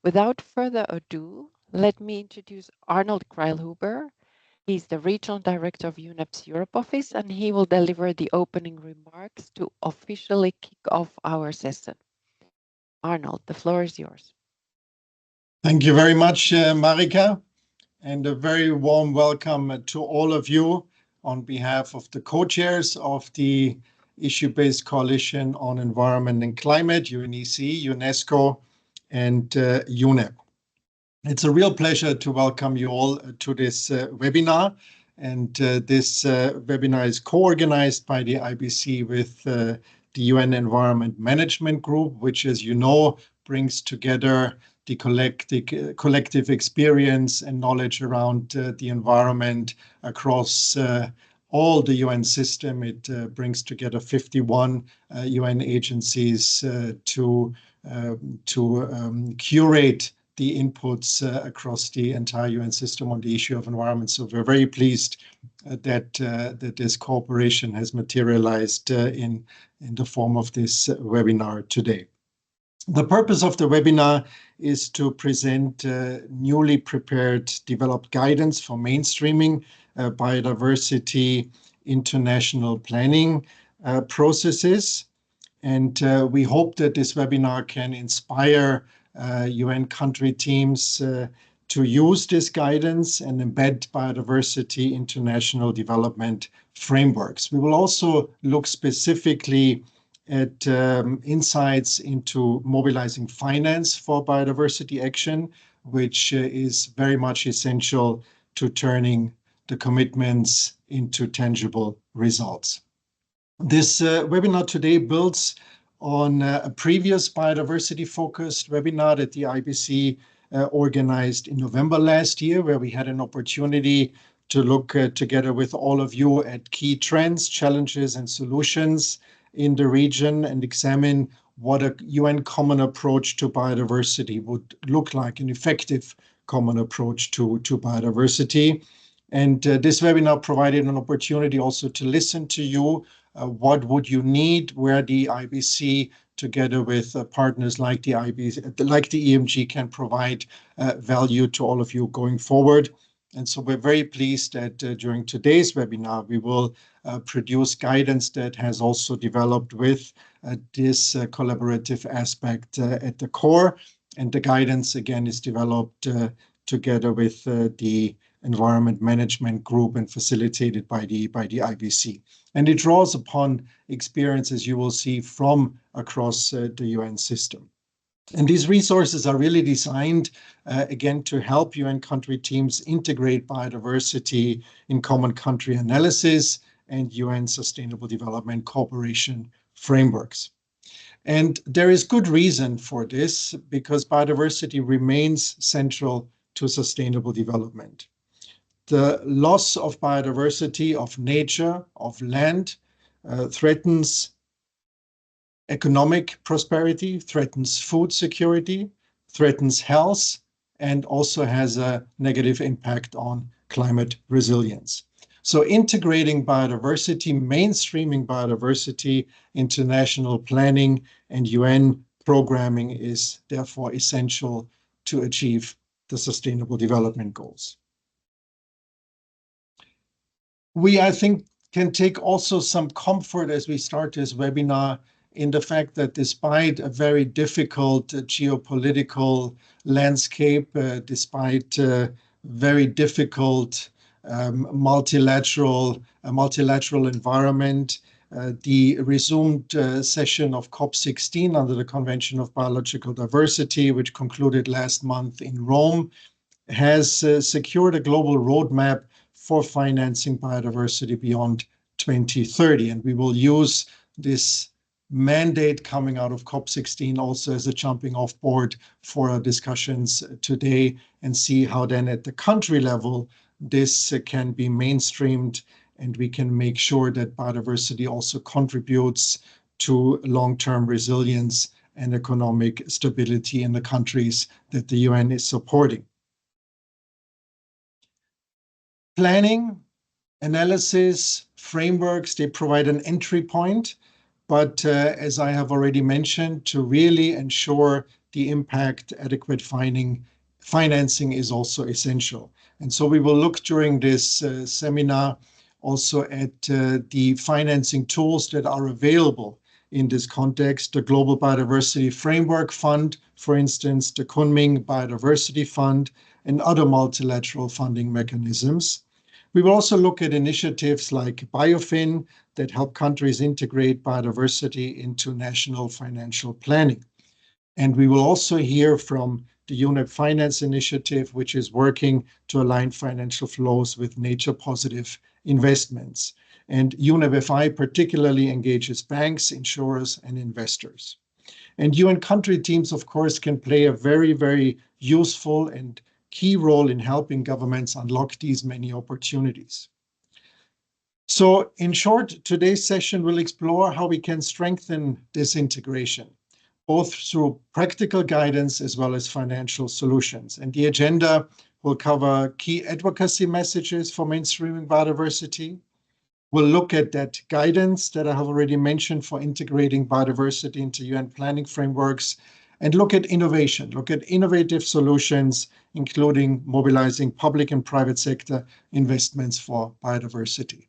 Without further ado, let me introduce Arnold Kreilhuber. He's the Regional Director of UNEP's Europe Office, and he will deliver the opening remarks to officially kick off our session. Arnold, the floor is yours. Thank you very much, Marika, and a very warm welcome to all of you on behalf of the co-chairs of the Issue-Based Coalition on Environment and Climate, UNEC, UNESCO, and UNEP. It's a real pleasure to welcome you all to this webinar. And this webinar is co-organized by the IBC with the UN Environment Management Group, which, as you know, brings together the collective experience and knowledge around the environment across all the UN system. It brings together 51 UN agencies to curate the inputs across the entire UN system on the issue of environment. So we're very pleased that this cooperation has materialized in the form of this webinar today. The purpose of the webinar is to present newly prepared developed guidance for mainstreaming biodiversity international planning processes. And we hope that this webinar can inspire UN country teams to use this guidance and embed biodiversity international development frameworks. We will also look specifically at insights into mobilizing finance for biodiversity action, which is very much essential to turning the commitments into tangible results. This webinar today builds on a previous biodiversity-focused webinar that the IBC organized in November last year, where we had an opportunity to look together with all of you at key trends, challenges, and solutions in the region and examine what a UN common approach to biodiversity would look like, an effective common approach to biodiversity. And this webinar provided an opportunity also to listen to you. What would you need, where the IBC, together with partners like the IBC, like the EMG, can provide value to all of you going forward. And so we're very pleased that during today's webinar, we will produce guidance that has also developed with this collaborative aspect at the core. And the guidance, again, is developed together with the Environment Management Group and facilitated by the IBC. And it draws upon experiences you will see from across the UN system. And these resources are really designed, again, to help UN country teams integrate biodiversity in common country analysis and UN Sustainable Development Cooperation frameworks. And there is good reason for this, because biodiversity remains central to sustainable development. The loss of biodiversity, of nature, of land, threatens economic prosperity, threatens food security, threatens health, and also has a negative impact on climate resilience. So integrating biodiversity, mainstreaming biodiversity, international planning, and UN programming is therefore essential to achieve the Sustainable Development Goals. We, I think, can take also some comfort as we start this webinar in the fact that despite a very difficult geopolitical landscape, despite very difficult multilateral environment, the resumed session of COP16 under the Convention of Biological Diversity, which concluded last month in Rome, has secured a global roadmap for financing biodiversity beyond 2030. And we will use this mandate coming out of COP16 also as a jumping off board for our discussions today, and see how then at the country level this can be mainstreamed, and we can make sure that biodiversity also contributes to long-term resilience and economic stability in the countries that the UN is supporting. Planning, analysis, frameworks, they provide an entry point. But as I have already mentioned, to really ensure the impact, adequate financing is also essential. And so we will look during this seminar also at the financing tools that are available in this context, the Global Biodiversity Framework Fund, for instance, the Kunming Biodiversity Fund, and other multilateral funding mechanisms. We will also look at initiatives like BioFin that help countries integrate biodiversity into national financial planning. And we will also hear from the UNEP Finance Initiative, which is working to align financial flows with nature-positive investments. And UNEP FI particularly engages banks, insurers, and investors. And UN country teams, of course, can play a very, very useful and key role in helping governments unlock these many opportunities. So in short, today's session will explore how we can strengthen this integration, both through practical guidance as well as financial solutions. And the agenda will cover key advocacy messages for mainstreaming biodiversity. We'll look at that guidance that I have already mentioned for integrating biodiversity into UN planning frameworks, and look at innovation, look at innovative solutions, including mobilizing public and private sector investments for biodiversity.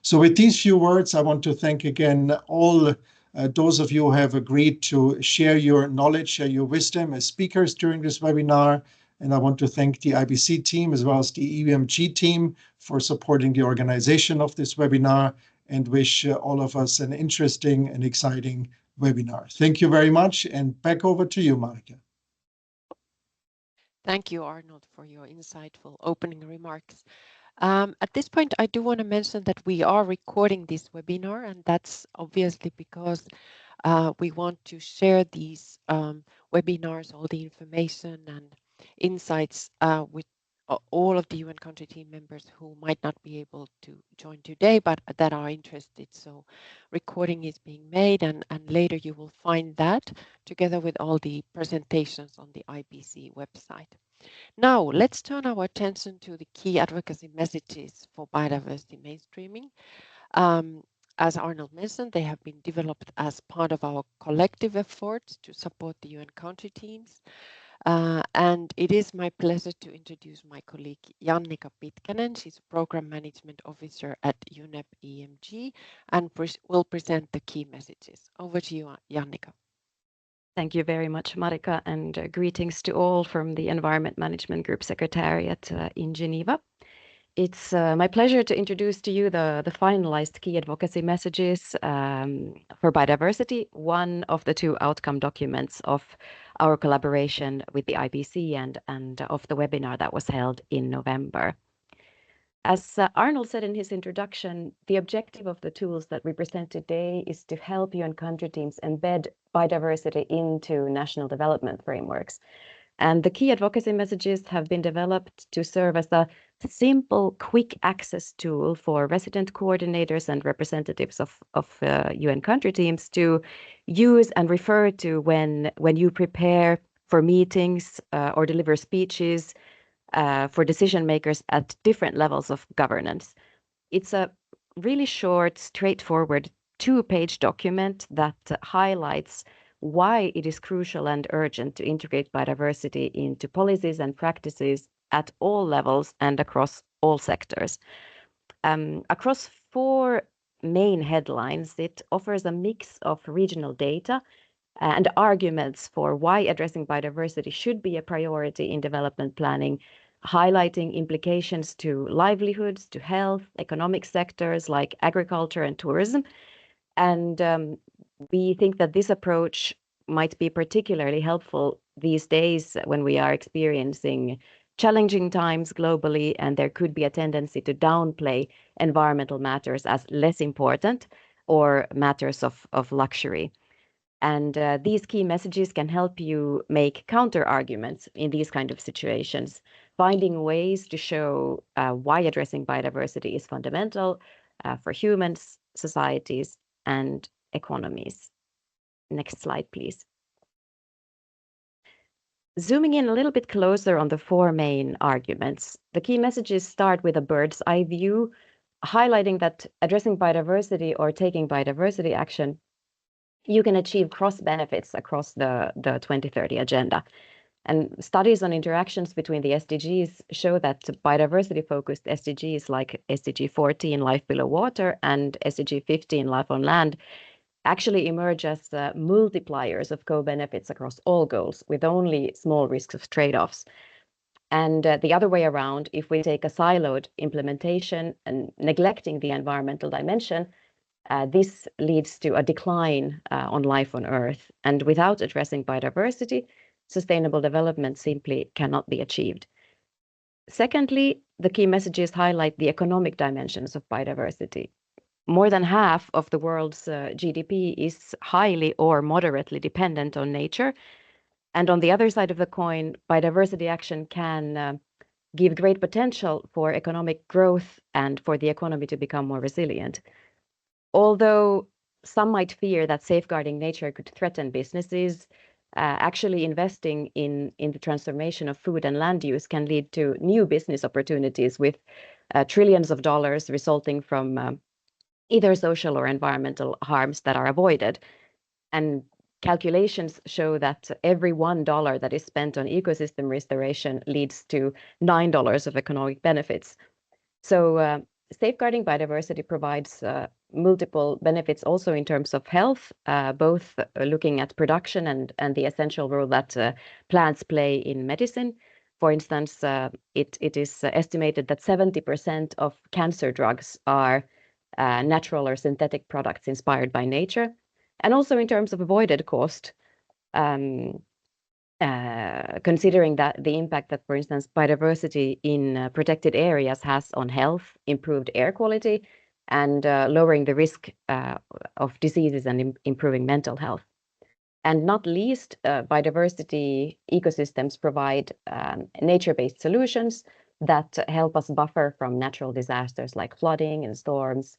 So with these few words, I want to thank again all those of you who have agreed to share your knowledge, share your wisdom as speakers during this webinar. And I want to thank the IBC team as well as the EUMG team for supporting the organization of this webinar, and wish all of us an interesting and exciting webinar. Thank you very much, and back over to you, Marika. Thank you, Arnold, for your insightful opening remarks. At this point, I do want to mention that we are recording this webinar, and that's obviously because we want to share these webinars, all the information and insights with all of the UN country team members who might not be able to join today, but that are interested. So recording is being made, and later you will find that together with all the presentations on the IBC website. Now, let's turn our attention to the key advocacy messages for biodiversity mainstreaming. As Arnold mentioned, they have been developed as part of our collective efforts to support the UN country teams. And it is my pleasure to introduce my colleague Jannika Pitkänen. She's Program Management Officer at UNEP EMG and will present the key messages. Over to you, Jannika. Thank you very much, Marika, and greetings to all from the Environment Management Group Secretariat in Geneva. It's my pleasure to introduce to you the finalized key advocacy messages for biodiversity, one of the two outcome documents of our collaboration with the IBC and of the webinar that was held in November. As Arnold said in his introduction, the objective of the tools that we present today is to help UN country teams embed biodiversity into national development frameworks. And the key advocacy messages have been developed to serve as a simple, quick access tool for resident coordinators and representatives of UN country teams to use and refer to when you prepare for meetings or deliver speeches for decision makers at different levels of governance. It's a really short, straightforward two-page document that highlights why it is crucial and urgent to integrate biodiversity into policies and practices at all levels and across all sectors. Across four main headlines, it offers a mix of regional data and arguments for why addressing biodiversity should be a priority in development planning, highlighting implications to livelihoods, to health, economic sectors like agriculture and tourism. And we think that this approach might be particularly helpful these days when we are experiencing challenging times globally, and there could be a tendency to downplay environmental matters as less important or matters of luxury. And these key messages can help you make counter arguments in these kind of situations, finding ways to show why addressing biodiversity is fundamental for humans, societies, and economies. Next slide, please. Zooming in a little bit closer on the four main arguments, the key messages start with a bird's eye view, highlighting that addressing biodiversity or taking biodiversity action you can achieve cross benefits across the 2030 agenda. And studies on interactions between the SDGs show that biodiversity-focused SDGs like SDG 14, Life Below Water, and SDG 15, Life on Land, actually emerge as multipliers of co-benefits across all goals, with only small risks of trade-offs. And the other way around, if we take a siloed implementation and neglecting the environmental dimension, this leads to a decline on life on Earth. And without addressing biodiversity, sustainable development simply cannot be achieved. Secondly, the key messages highlight the economic dimensions of biodiversity. More than half of the world's GDP is highly or moderately dependent on nature. And on the other side of the coin, biodiversity action can give great potential for economic growth and for the economy to become more resilient. Although some might fear that safeguarding nature could threaten businesses, actually investing in the transformation of food and land use can lead to new business opportunities with trillions of dollars resulting from either social or environmental harms that are avoided. And calculations show that every $1 that is spent on ecosystem restoration leads to $9 of economic benefits. So safeguarding biodiversity provides multiple benefits also in terms of health, both looking at production and the essential role that plants play in medicine. For instance, it is estimated that 70% of cancer drugs are natural or synthetic products inspired by nature. And also in terms of avoided cost, considering that the impact that, for instance, biodiversity in protected areas has on health, improved air quality, and lowering the risk of diseases and improving mental health. And not least, biodiversity ecosystems provide nature-based solutions that help us buffer from natural disasters like flooding and storms,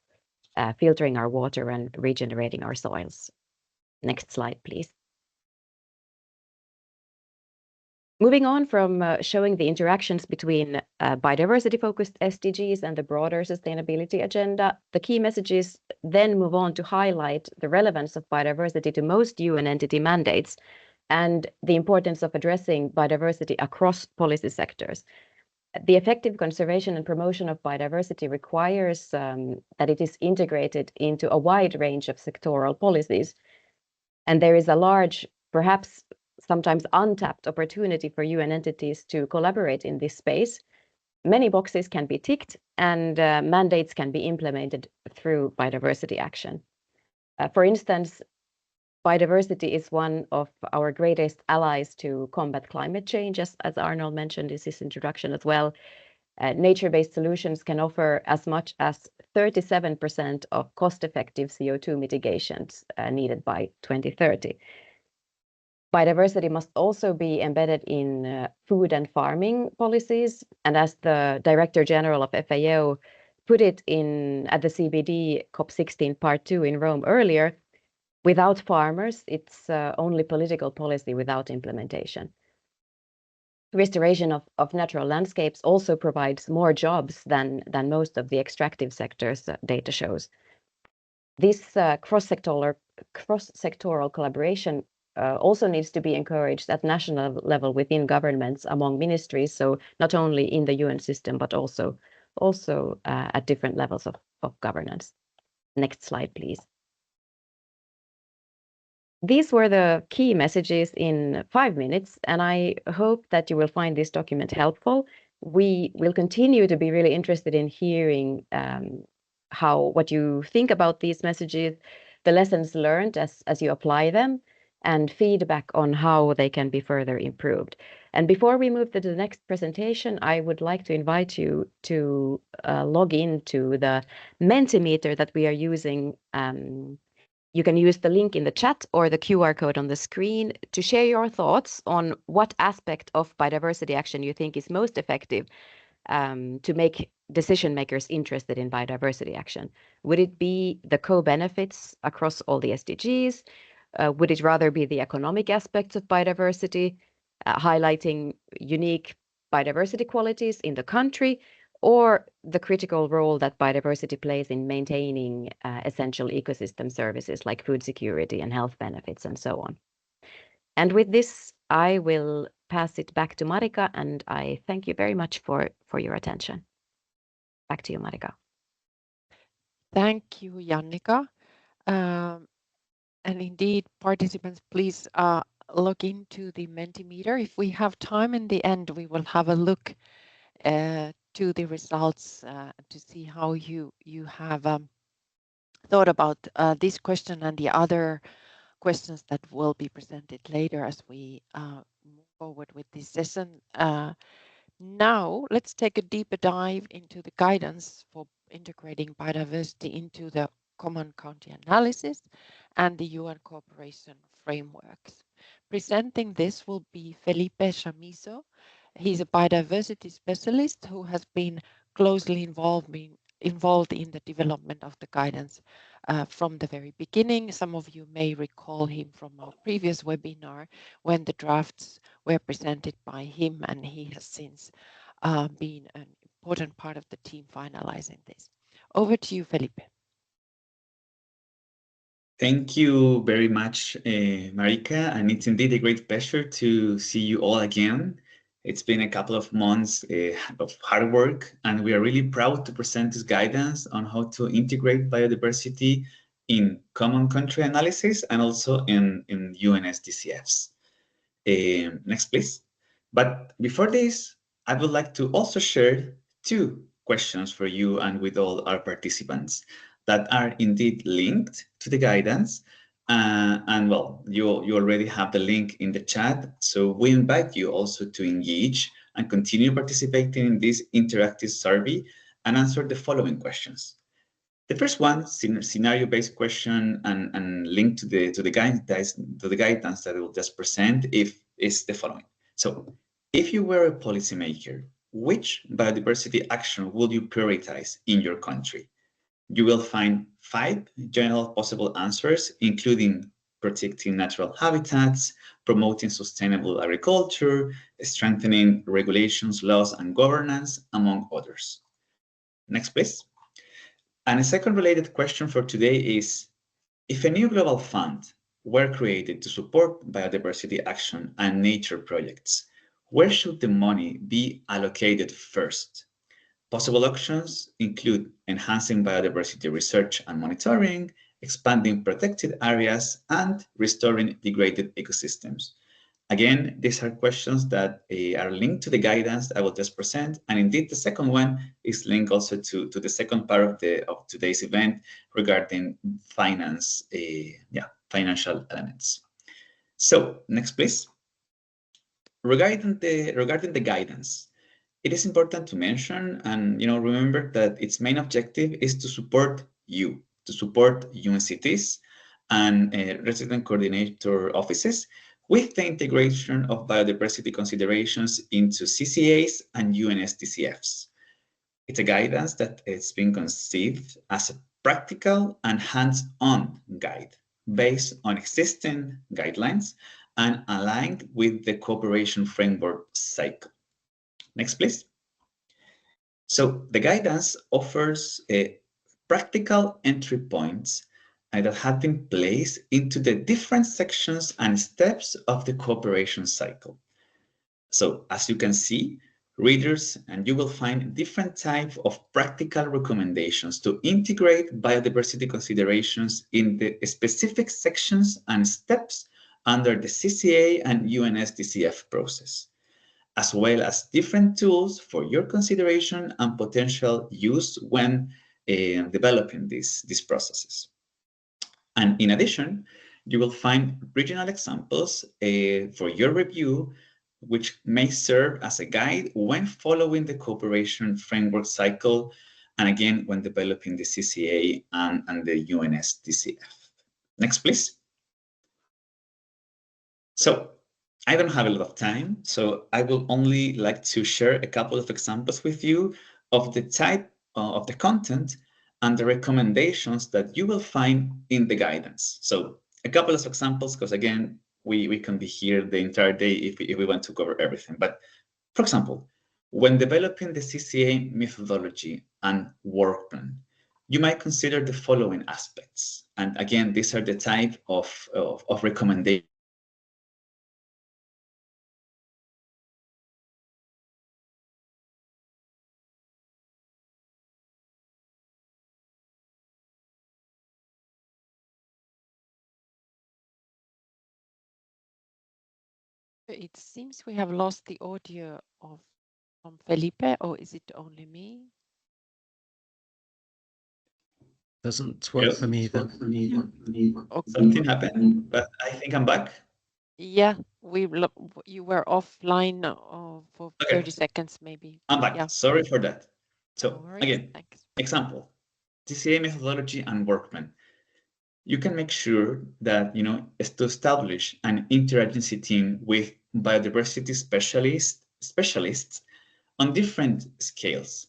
filtering our water and regenerating our soils. Next slide, please. Moving on from showing the interactions between biodiversity-focused SDGs and the broader sustainability agenda, the key messages then move on to highlight the relevance of biodiversity to most UN entity mandates and the importance of addressing biodiversity across policy sectors. The effective conservation and promotion of biodiversity requires that it is integrated into a wide range of sectoral policies. And there is a large, perhaps sometimes untapped opportunity for UN entities to collaborate in this space. Many boxes can be ticked and mandates can be implemented through biodiversity action. For instance, biodiversity is one of our greatest allies to combat climate change, as Arnold mentioned in his introduction as well. Nature-based solutions can offer as much as 37% of cost-effective CO2 mitigations needed by 2030. Biodiversity must also be embedded in food and farming policies. And as the Director General of FAO put it at the CBD COP16 Part 2 in Rome earlier, without farmers, it's only political policy without implementation. Restoration of natural landscapes also provides more jobs than most of the extractive sectors, data shows. This cross-sectoral collaboration also needs to be encouraged at national level within governments among ministries, so not only in the UN system, but also at different levels of governance. Next slide, please. These were the key messages in 5 minutes, and I hope that you will find this document helpful. We will continue to be really interested in hearing what you think about these messages, the lessons learned as you apply them, and feedback on how they can be further improved. And before we move to the next presentation, I would like to invite you to log into the Mentimeter that we are using. You can use the link in the chat or the QR code on the screen to share your thoughts on what aspect of biodiversity action you think is most effective to make decision makers interested in biodiversity action. Would it be the co-benefits across all the SDGs? Would it rather be the economic aspects of biodiversity, highlighting unique biodiversity qualities in the country? Or the critical role that biodiversity plays in maintaining essential ecosystem services like food security and health benefits and so on. And with this, I will pass it back to Marika, and I thank you very much for your attention. Back to you, Marika. Thank you, Jannika. And indeed, participants, please log into the Mentimeter. If we have time in the end, we will have a look to the results to see how you have thought about this question and the other questions that will be presented later as we move forward with this session. Now, let's take a deeper dive into the guidance for integrating biodiversity into the Common Country Analysis and the UN Cooperation Frameworks. Presenting this will be Felipe Chamizo. He's a biodiversity specialist who has been closely involved in the development of the guidance from the very beginning. Some of you may recall him from our previous webinar when the drafts were presented by him, and he has since been an important part of the team finalizing this. Over to you, Felipe. Thank you very much, Marika, and it's indeed a great pleasure to see you all again. It's been a couple of months of hard work, and we are really proud to present this guidance on how to integrate biodiversity in common country analysis and also in UNSDCFs. Next, please. But before this, I would like to also share two questions for you and with all our participants that are indeed linked to the guidance. And well, you already have the link in the chat. So we invite you also to engage and continue participating in this interactive survey and answer the following questions. The first one, scenario-based question and linked to the guidance that I will just present, is the following. So, if you were a policymaker, which biodiversity action would you prioritize in your country? You will find 5 general possible answers, including protecting natural habitats, promoting sustainable agriculture, strengthening regulations, laws, and governance, among others. Next, please. And a second related question for today is, if a new global fund were created to support biodiversity action and nature projects, where should the money be allocated first? Possible options include enhancing biodiversity research and monitoring, expanding protected areas, and restoring degraded ecosystems. Again, these are questions that are linked to the guidance I will just present. And indeed, the second one is linked also to the second part of today's event regarding financial elements. So next, please. Regarding the guidance, it is important to mention and remember that its main objective is to support UNCTs and resident coordinator offices with the integration of biodiversity considerations into CCAs and UNSDCFs. It's a guidance that has been conceived as a practical and hands-on guide based on existing guidelines and aligned with the cooperation framework cycle. Next, please. So the guidance offers practical entry points that have been placed into the different sections and steps of the cooperation cycle. So as you can see, readers, and you will find different types of practical recommendations to integrate biodiversity considerations in the specific sections and steps under the CCA and UNSDCF process, as well as different tools for your consideration and potential use when developing these processes. And in addition, you will find regional examples for your review, which may serve as a guide when following the cooperation framework cycle, and again, when developing the CCA and the UNSDCF. Next, please. So I don't have a lot of time, so I will only like to share a couple of examples with you of the type of the content and the recommendations that you will find in the guidance. So a couple of examples, because again, we can be here the entire day if we want to cover everything. But for example, When developing the CCA methodology and work plan, you might consider the following aspects. And again, these are the type of recommendations. It seems we have lost the audio from Felipe, or is it only me? Doesn't work for me then. Okay. Something happened, but I think I'm back. Yeah, you were offline for Okay. 30 seconds maybe. I'm back. Yeah. Sorry for that. No So worries. again, Thanks. example, CCA methodology and work plan. You can make sure that, is to establish an interagency team with biodiversity specialists on different scales,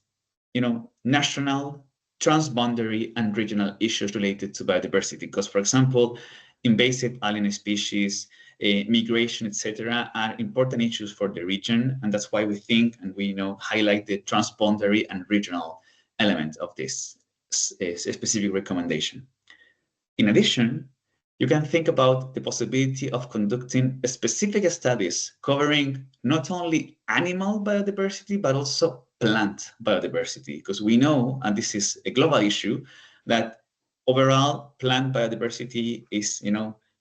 national, transboundary, and regional issues related to biodiversity. Because, for example, invasive alien species, migration, etc., are important issues for the region, and that's why we think and we highlight the transboundary and regional element of this specific recommendation. In addition, you can think about the possibility of conducting specific studies covering not only animal biodiversity, but also plant biodiversity, because we know, and this is a global issue, that overall plant biodiversity is,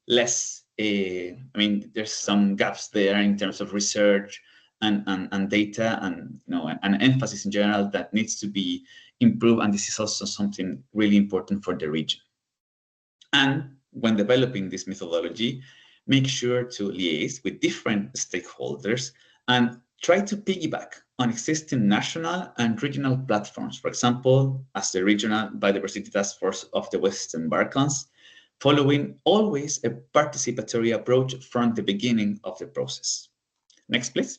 less, there's some gaps there in terms of research and data and, an emphasis in general that needs to be improved. And this is also something really important for the region. And when developing this methodology, make sure to liaise with different stakeholders and try to piggyback on existing national and regional platforms. For example, as the Regional Biodiversity Task Force of the Western Balkans, following always a participatory approach from the beginning of the process. Next, please.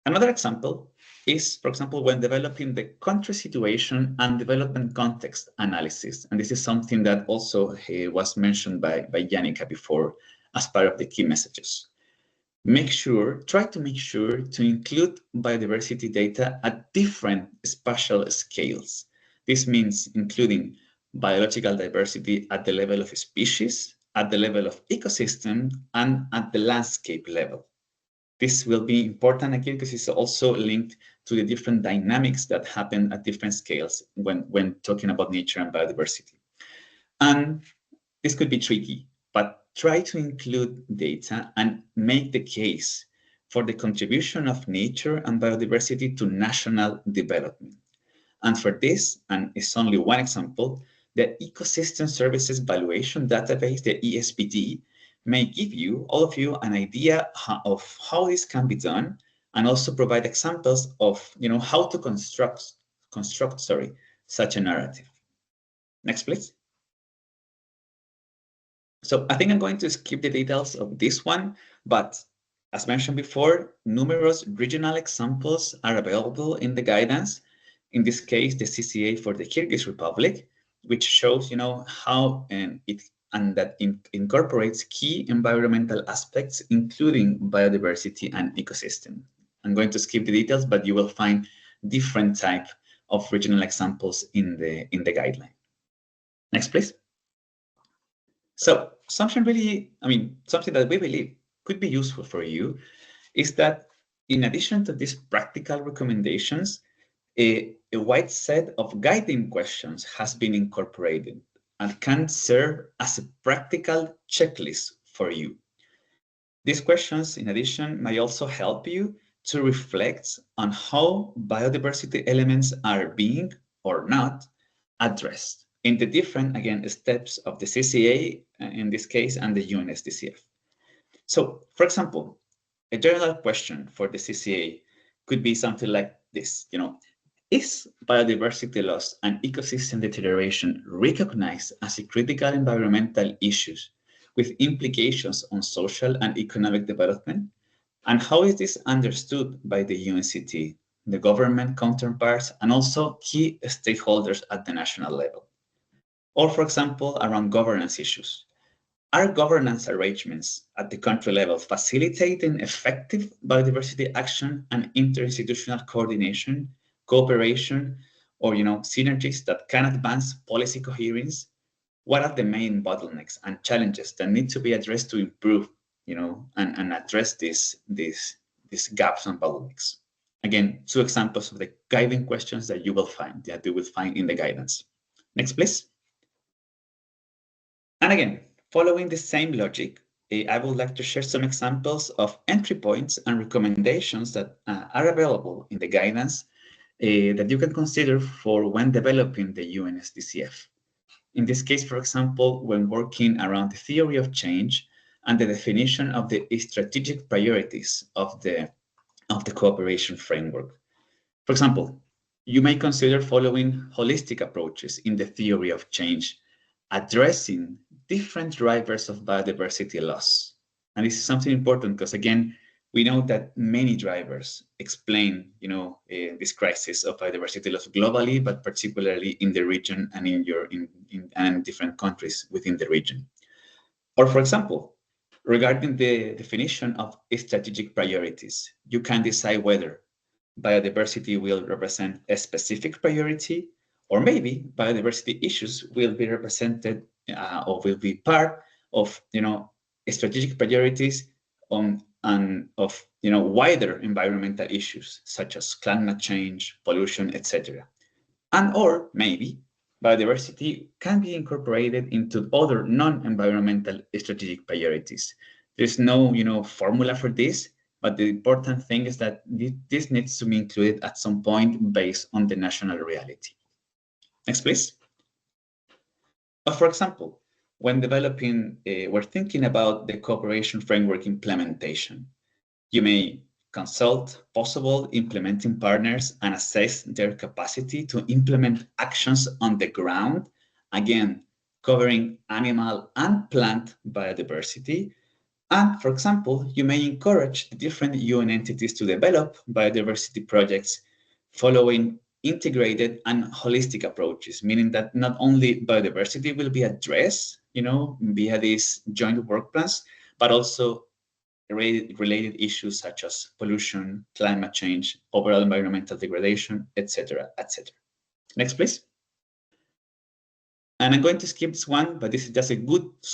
Another example is, for example, when developing the country situation and development context analysis. And this is something that also was mentioned by Yannicka before as part of the key messages. Try to make sure to include biodiversity data at different spatial scales. This means including biological diversity at the level of species, at the level of ecosystem, and at the landscape level. This will be important again because it's also linked to the different dynamics that happen at different scales when talking about nature and biodiversity. And this could be tricky, but try to include data and make the case for the contribution of nature and biodiversity to national development. And for this, and it's only one example, the Ecosystem Services Valuation Database, the ESVD, may give all of you an idea of how this can be done, and also provide examples of how to construct such a narrative. Next, please. So I think I'm going to skip the details of this one, but as mentioned before, numerous regional examples are available in the guidance. In this case, the CCA for the Kyrgyz Republic, which shows how that incorporates key environmental aspects, including biodiversity and ecosystem. I'm going to skip the details, but you will find different type of regional examples in the guideline. Next, please. So something that we believe could be useful for you is that in addition to these practical recommendations, a wide set of guiding questions has been incorporated and can serve as a practical checklist for you. These questions, in addition, may also help you to reflect on how biodiversity elements are being or not addressed in the different, again, steps of the CCA, in this case, and the UNSDCF. So, for example, a general question for the CCA could be something like this, is biodiversity loss and ecosystem deterioration recognized as a critical environmental issues with implications on social and economic development? And how is this understood by the UNCT, the government counterparts, and also key stakeholders at the national level? Or, for example, around governance issues. Are governance arrangements at the country level facilitating effective biodiversity action and interinstitutional coordination, cooperation, or synergies that can advance policy coherence? What are the main bottlenecks and challenges that need to be addressed to improve, and address these gaps and bottlenecks? Again, two examples of the guiding questions that you will find in the guidance. Next, please. And again, following the same logic, I would like to share some examples of entry points and recommendations that are available in the guidance that you can consider for when developing the UNSDCF. In this case, for example, when working around the theory of change and the definition of the strategic priorities of the cooperation framework. For example, you may consider following holistic approaches in the theory of change, addressing different drivers of biodiversity loss. And this is something important because, again, we know that many drivers explain, this crisis of biodiversity loss globally, but particularly in the region and in different countries within the region. Or, for example, regarding the definition of strategic priorities, you can decide whether biodiversity will represent a specific priority, or maybe biodiversity issues will be represented or will be part of strategic priorities and of wider environmental issues such as climate change, pollution, etc. And or maybe biodiversity can be incorporated into other non-environmental strategic priorities. There's no formula for this, but the important thing is that this needs to be included at some point based on the national reality. Next, please. For example, when developing, we're thinking about the cooperation framework implementation. You may consult possible implementing partners and assess their capacity to implement actions on the ground, again, covering animal and plant biodiversity. And, for example, you may encourage the different UN entities to develop biodiversity projects following integrated and holistic approaches, meaning that not only biodiversity will be addressed, via these joint work plans, but also related issues such as pollution, climate change, overall environmental degradation, etc., etc. Next, please. And I'm going to skip this one, but this is just a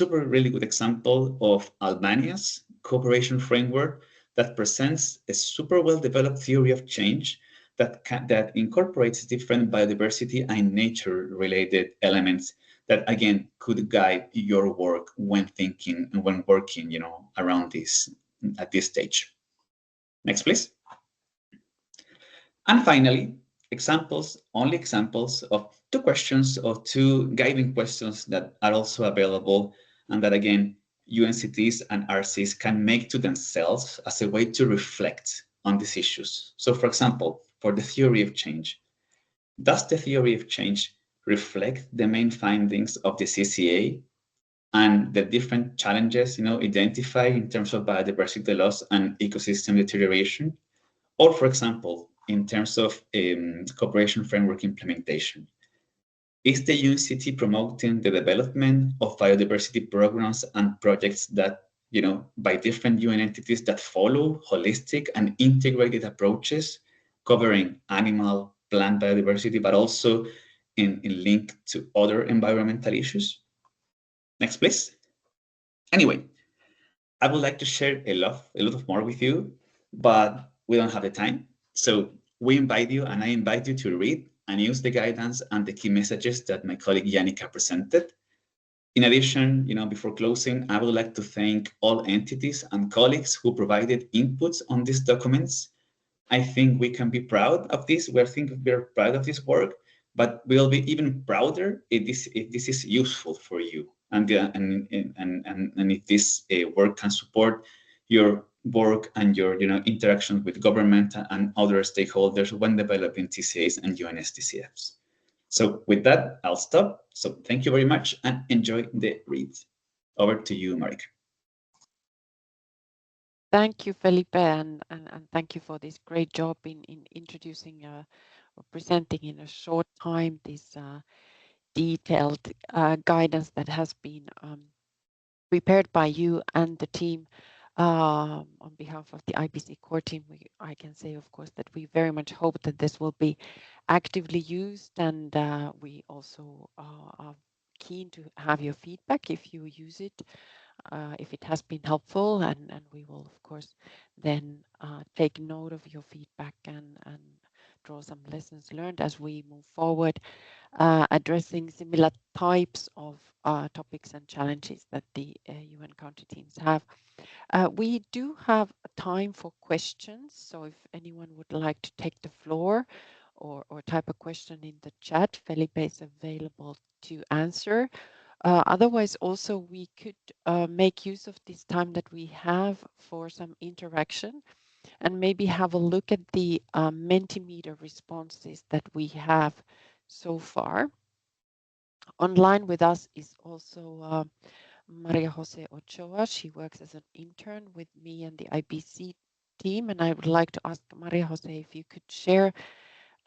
really good example of Albania's cooperation framework that presents a super well-developed theory of change that incorporates different biodiversity and nature-related elements that, again, could guide your work when thinking and when working, around this at this stage. Next, please. And finally, only examples of two questions or two guiding questions that are also available and that, again, UNCTs and RCs can make to themselves as a way to reflect on these issues. So, for example, for the theory of change, does the theory of change reflect the main findings of the CCA and the different challenges, identified in terms of biodiversity loss and ecosystem deterioration? Or, for example, in terms of cooperation framework implementation, is the UNCT promoting the development of biodiversity programs and projects that, by different UN entities that follow holistic and integrated approaches covering animal, plant biodiversity, but also in link to other environmental issues? Next, please. Anyway, I would like to share a lot of more with you, but we don't have the time. So I invite you to read and use the guidance and the key messages that my colleague Yannicka presented. In addition, before closing, I would like to thank all entities and colleagues who provided inputs on these documents. I think we can be proud of this. We're proud of this work, but we'll be even prouder if this is useful for you, and if this work can support your work and your interactions with government and other stakeholders when developing CCAs and UNSDCFs. So with that, I'll stop. So thank you very much and enjoy the read. Over to you, Marika. Thank you, Felipe, and thank you for this great job in introducing or presenting in a short time this detailed guidance that has been prepared by you and the team. On behalf of the IBC core team, I can say, of course, that we very much hope that this will be actively used, and we also are keen to have your feedback if you use it, if it has been helpful, and we will, of course, then take note of your feedback and draw some lessons learned as we move forward, addressing similar types of topics and challenges that the UN country teams have. We do have time for questions, so if anyone would like to take the floor or type a question in the chat, Felipe is available to answer. Otherwise, also we could make use of this time that we have for some interaction and maybe have a look at the Mentimeter responses that we have so far. Online with us is also Maria Jose Ochoa. She works as an intern with me and the IBC team, and I would like to ask Maria Jose if you could share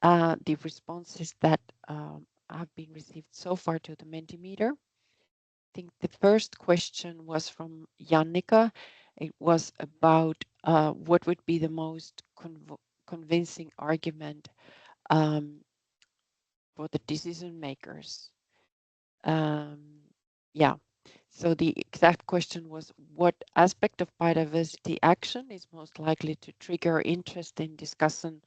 the responses that have been received so far to the Mentimeter. I think the first question was from Jannika. It was about what would be the most convincing argument for the decision makers. Yeah, so the exact question was, what aspect of biodiversity action is most likely to trigger interest in discussion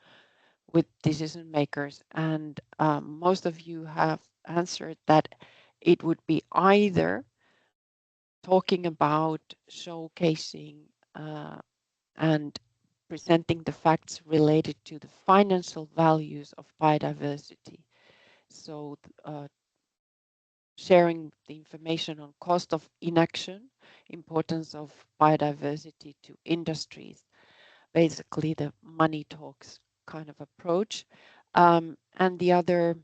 with decision makers? And most of you have answered that it would be either talking about, showcasing, and presenting the facts related to the financial values of biodiversity. So sharing the information on cost of inaction, importance of biodiversity to industries, basically the money talks kind of approach. And the other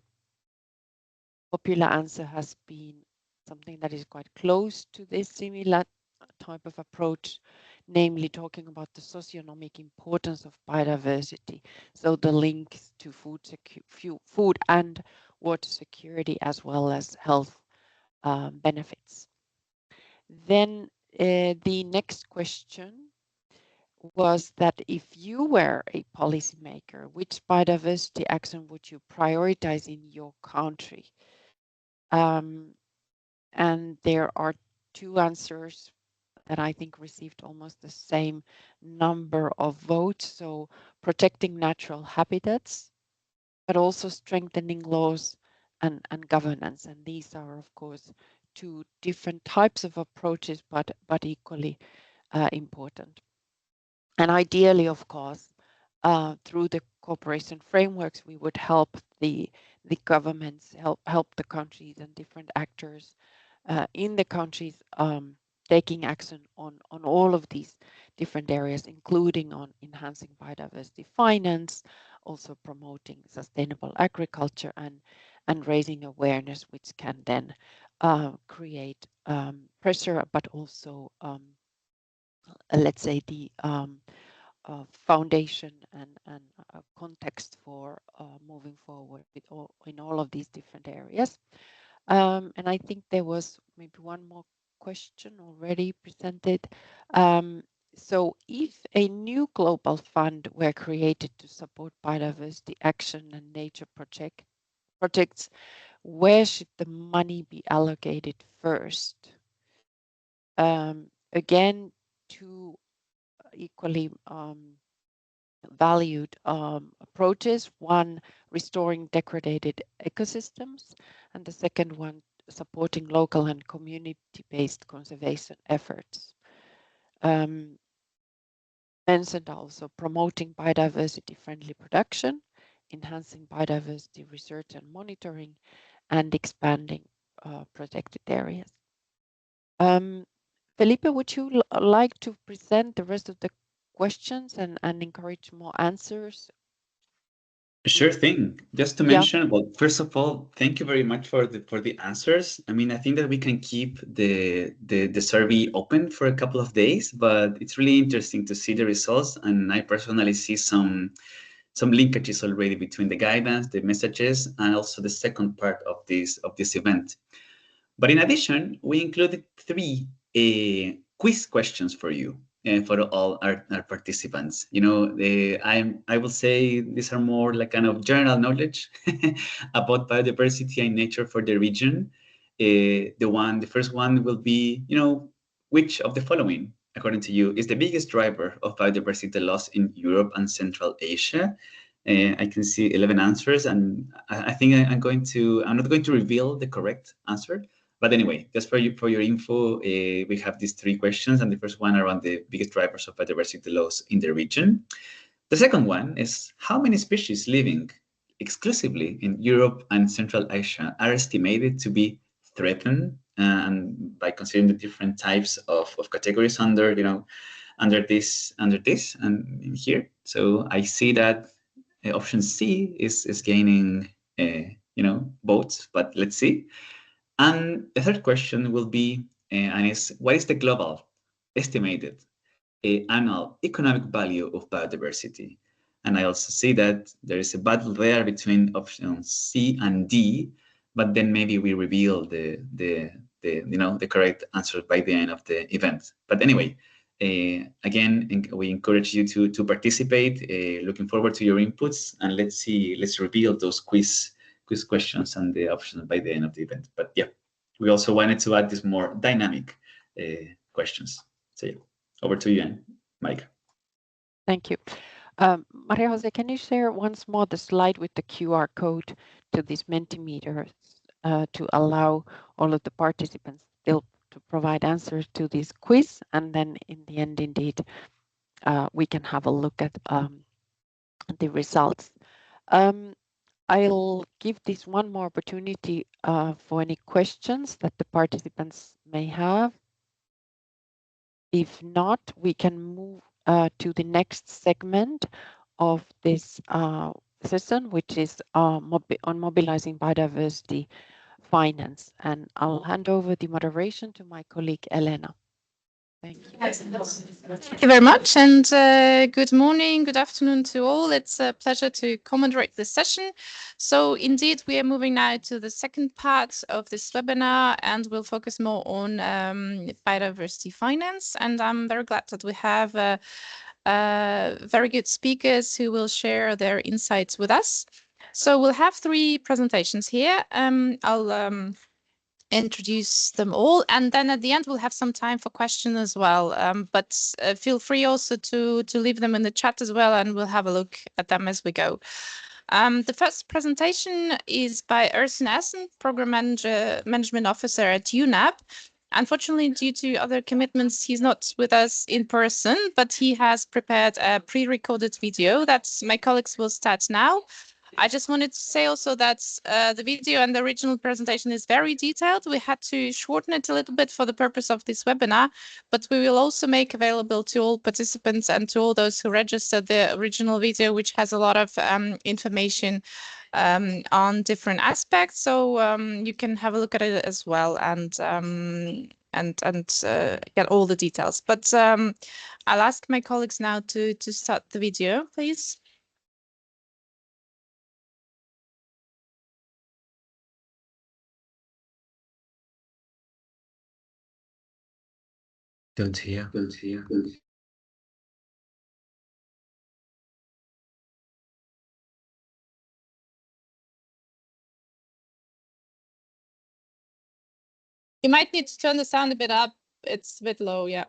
popular answer has been something that is quite close to this similar type of approach, namely talking about the socioeconomic importance of biodiversity. So the links to food and water security, as well as health benefits. Then the next question was that if you were a policymaker, which biodiversity action would you prioritize in your country? And there are two answers that I think received almost the same number of votes. So protecting natural habitats, but also strengthening laws and governance. And these are, of course, two different types of approaches, but equally important. And ideally, of course, through the cooperation frameworks, we would help the governments, help the countries and different actors in the countries taking action on all of these different areas, including on enhancing biodiversity finance, also promoting sustainable agriculture and raising awareness, which can then create pressure, but also let's say the foundation and context for moving forward with in all of these different areas. And I think there was maybe one more question already presented. So if a new global fund were created to support biodiversity action and nature projects, where should the money be allocated first? Again, two equally valued approaches. One, restoring degraded ecosystems, and the second one, supporting local and community-based conservation efforts. Mentioned also promoting biodiversity-friendly production, enhancing biodiversity research and monitoring, and expanding protected areas. Felipe, would you like to present the rest of the questions and encourage more answers? Sure thing. Just to mention, well, first of all, thank you very much for the answers. I mean, I think that we can keep the survey open for a couple of days, but it's really interesting to see the results. And I personally see some linkages already between the guidance, the messages, and also the second part of this event. But in addition, we included 3 quiz questions for you for all our participants. I will say these are more like kind of general knowledge about biodiversity and nature for the region. The first one will be, which of the following, according to you, is the biggest driver of biodiversity loss in Europe and Central Asia? I can see 11 answers, and I think I'm not going to reveal the correct answer. But anyway, just for your info, we have these 3 questions, and the first one around the biggest drivers of biodiversity loss in the region. The second one is how many species living exclusively in Europe and Central Asia are estimated to be threatened, and by considering the different types of categories under this and here. So I see that option C is gaining votes, but let's see. And the third question will be, what is the global estimated annual economic value of biodiversity? And I also see that there is a battle there between options C and D, but then maybe we reveal the correct answer by the end of the event. But anyway, again, we encourage you to participate. Looking forward to your inputs, and let's reveal those quiz questions and the options by the end of the event. But yeah, we also wanted to add these more dynamic questions. So yeah, over to you, Mike. Thank you. Maria Jose, can you share once more the slide with the QR code to these Mentimeters to allow all of the participants still to provide answers to this quiz, and then in the end, indeed, we can have a look at the results. I'll give this one more opportunity for any questions that the participants may have. If not, we can move to the next segment of this session, which is on mobilizing biodiversity finance. And I'll hand over the moderation to my colleague, Elena. Thank you. Thank you very much, and good morning, good afternoon to all. It's a pleasure to co-moderate this session. So indeed, we are moving now to the second part of this webinar, and we'll focus more on biodiversity finance. And I'm very glad that we have very good speakers who will share their insights with us. So we'll have 3 presentations here. I'll introduce them all, and then at the end we'll have some time for questions as well, but feel free also to leave them in the chat as well, and we'll have a look at them as we go. The first presentation is by Ersin Essen, Program Management Officer at UNEP. Unfortunately, due to other commitments, he's not with us in person, but he has prepared a pre-recorded video that my colleagues will start now. I just wanted to say also that the video and the original presentation is very detailed. We had to shorten it a little bit for the purpose of this webinar, but we will also make available to all participants and to all those who registered the original video, which has a lot of information on different aspects. So you can have a look at it as well and get all the details. But I'll ask my colleagues now to start the video, please. Don't hear. You might need to turn the sound a bit up. It's a bit low, yeah.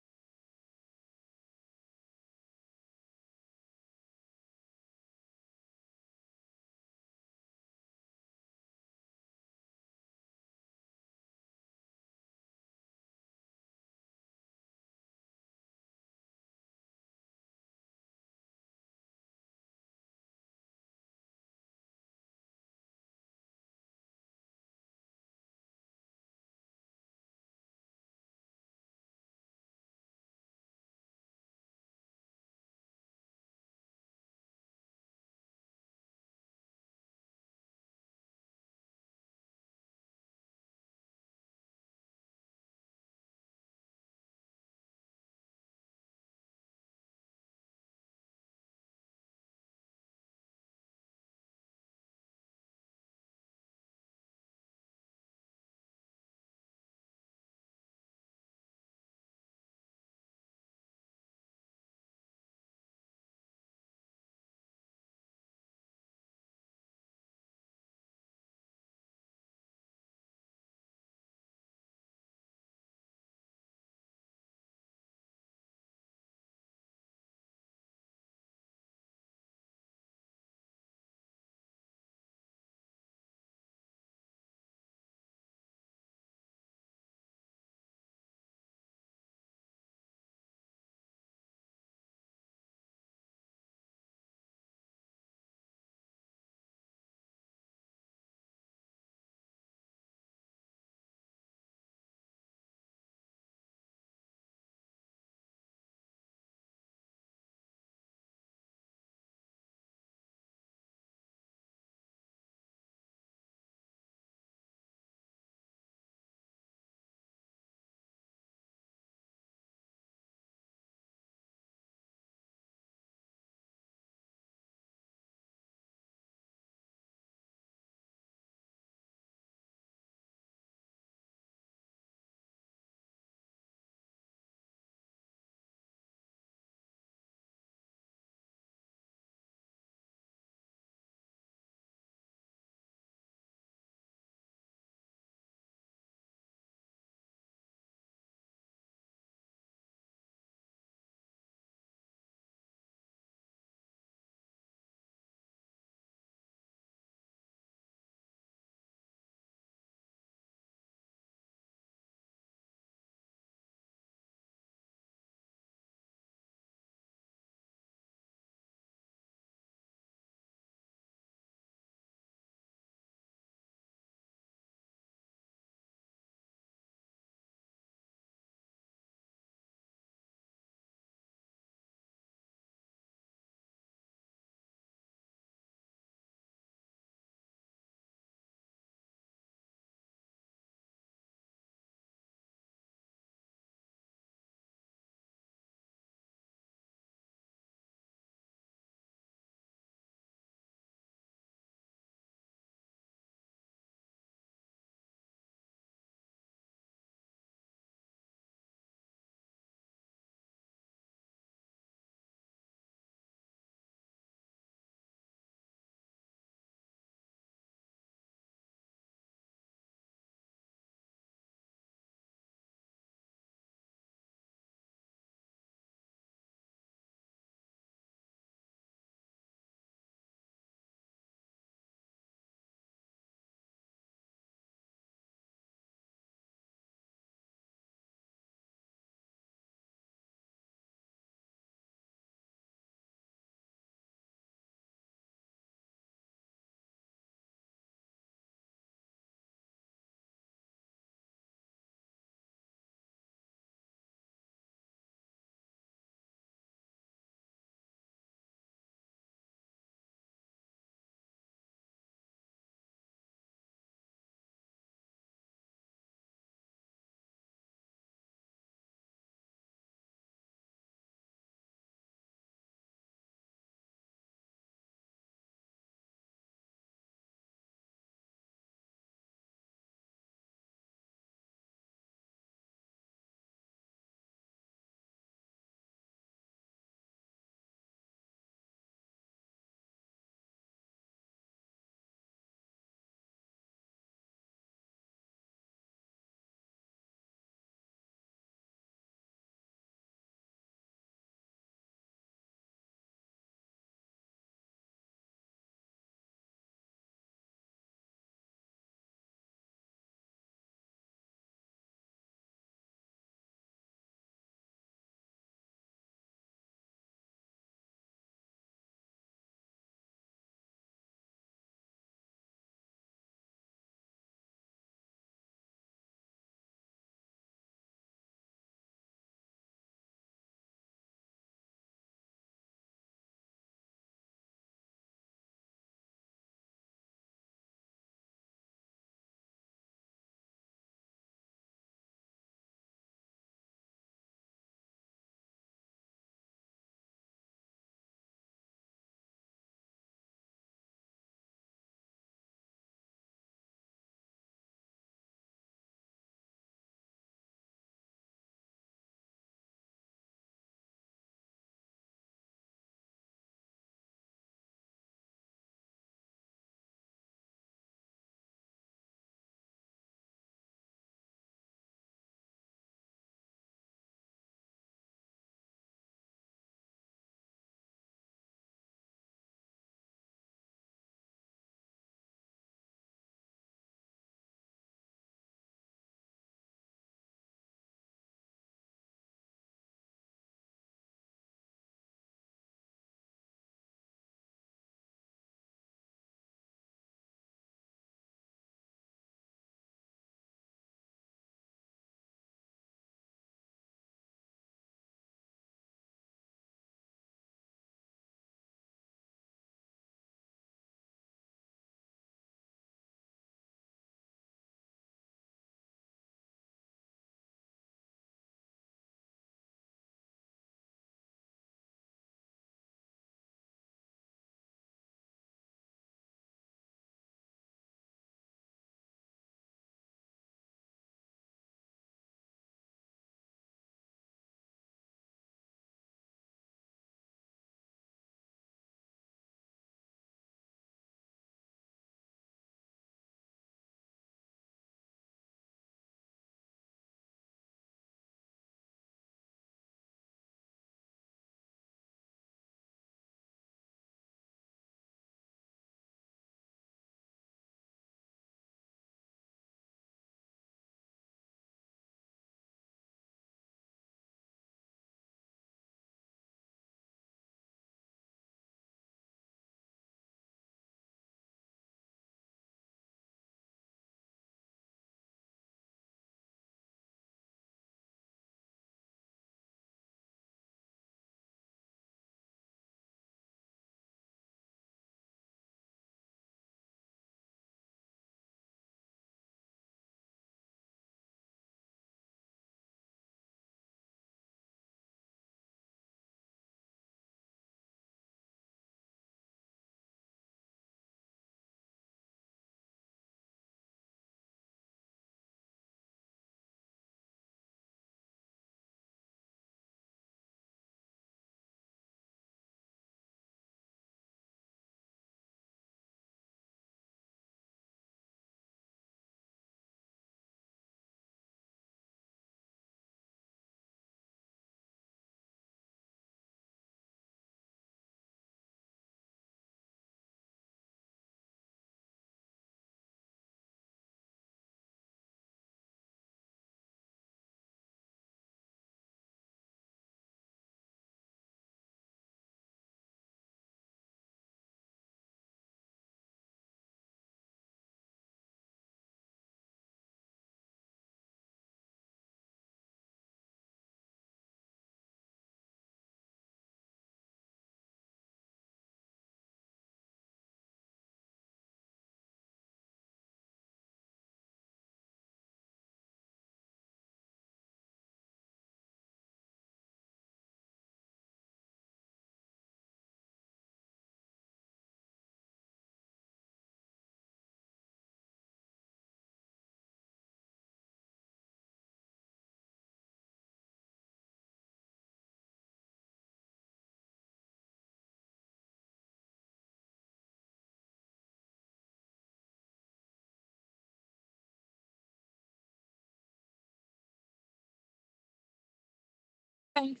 Thanks.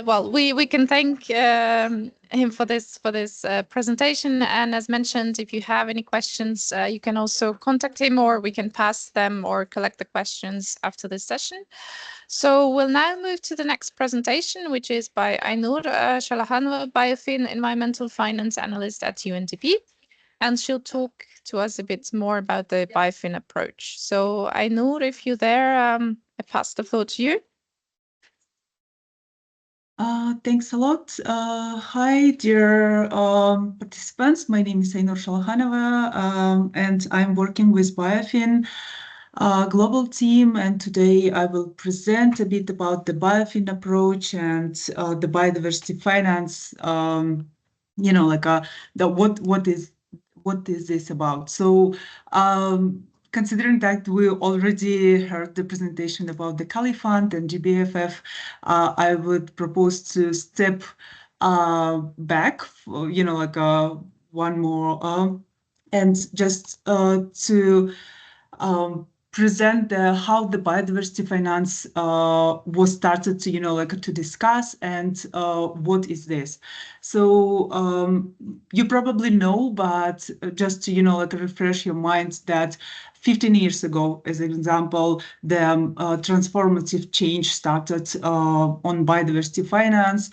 Well, we can thank him for this presentation. And as mentioned, if you have any questions, you can also contact him, or we can pass them or collect the questions after this session. So we'll now move to the next presentation, which is by Ainur Shalahanova, Biofin Environmental Finance Analyst at UNDP. And she'll talk to us a bit more about the Biofin approach. So Ainur, if you're there, I pass the floor to you. Thanks a lot. Hi, dear participants. My name is Ainur Shalahanova, and I'm working with Biofin global team. And today I will present a bit about the Biofin approach and the biodiversity finance. What is this about? So, considering that we already heard the presentation about the Cali Fund and GBFF, I would propose to step back, one more, and just to present how the biodiversity finance was started to to discuss, and what is this. So you probably know, but just to refresh your minds, that 15 years ago, as an example, the transformative change started on biodiversity finance.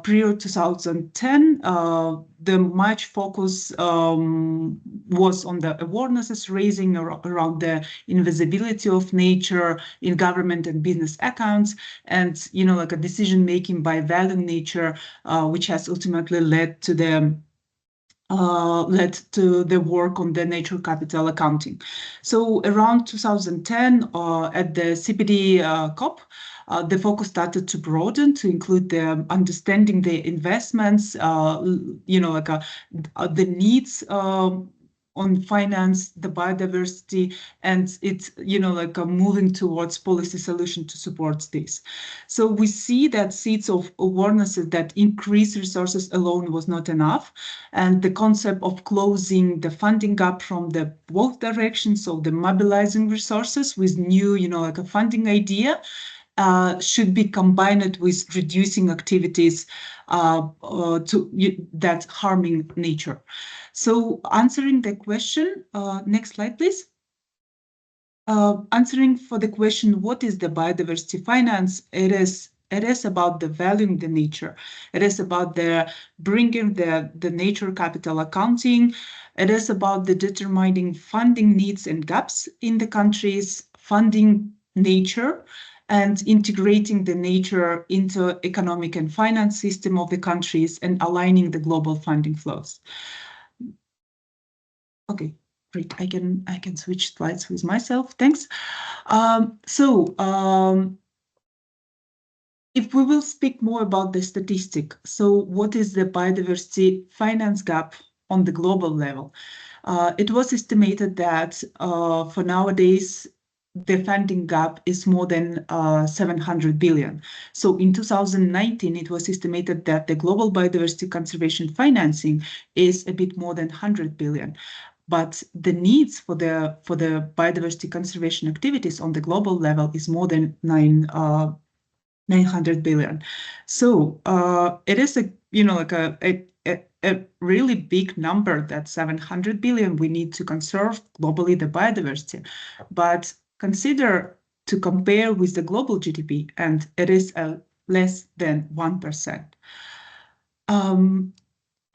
Prior 2010, the much focus was on the awarenesses raising around the invisibility of nature in government and business accounts, and a decision making by valuing nature, which has ultimately led to the work on the nature capital accounting. So around 2010, at the CPD COP, the focus started to broaden to include the understanding the investments, the needs on finance, the biodiversity, and it's moving towards policy solution to support this. So we see that seeds of awareness that increased resources alone was not enough, and the concept of closing the funding gap from the both directions, so the mobilizing resources with new a funding idea, should be combined with reducing activities that harming nature. So answering the question, next slide, please. Answering for the question, what is the biodiversity finance? It is about the valuing the nature. It is about the bringing the nature capital accounting. It is about the determining funding needs and gaps in the countries, funding nature, and integrating the nature into economic and finance system of the countries, and aligning the global funding flows. Okay, great. I can switch slides with myself. Thanks. If we will speak more about the statistic, so what is the biodiversity finance gap on the global level? It was estimated that for nowadays, the funding gap is more than 700 billion. So in 2019, it was estimated that the global biodiversity conservation financing is a bit more than 100 billion. But the needs for the biodiversity conservation activities on the global level is more than 900 billion. So it is a really big number, that 700 billion we need to conserve globally the biodiversity. But consider to compare with the global GDP, and it is less than 1%.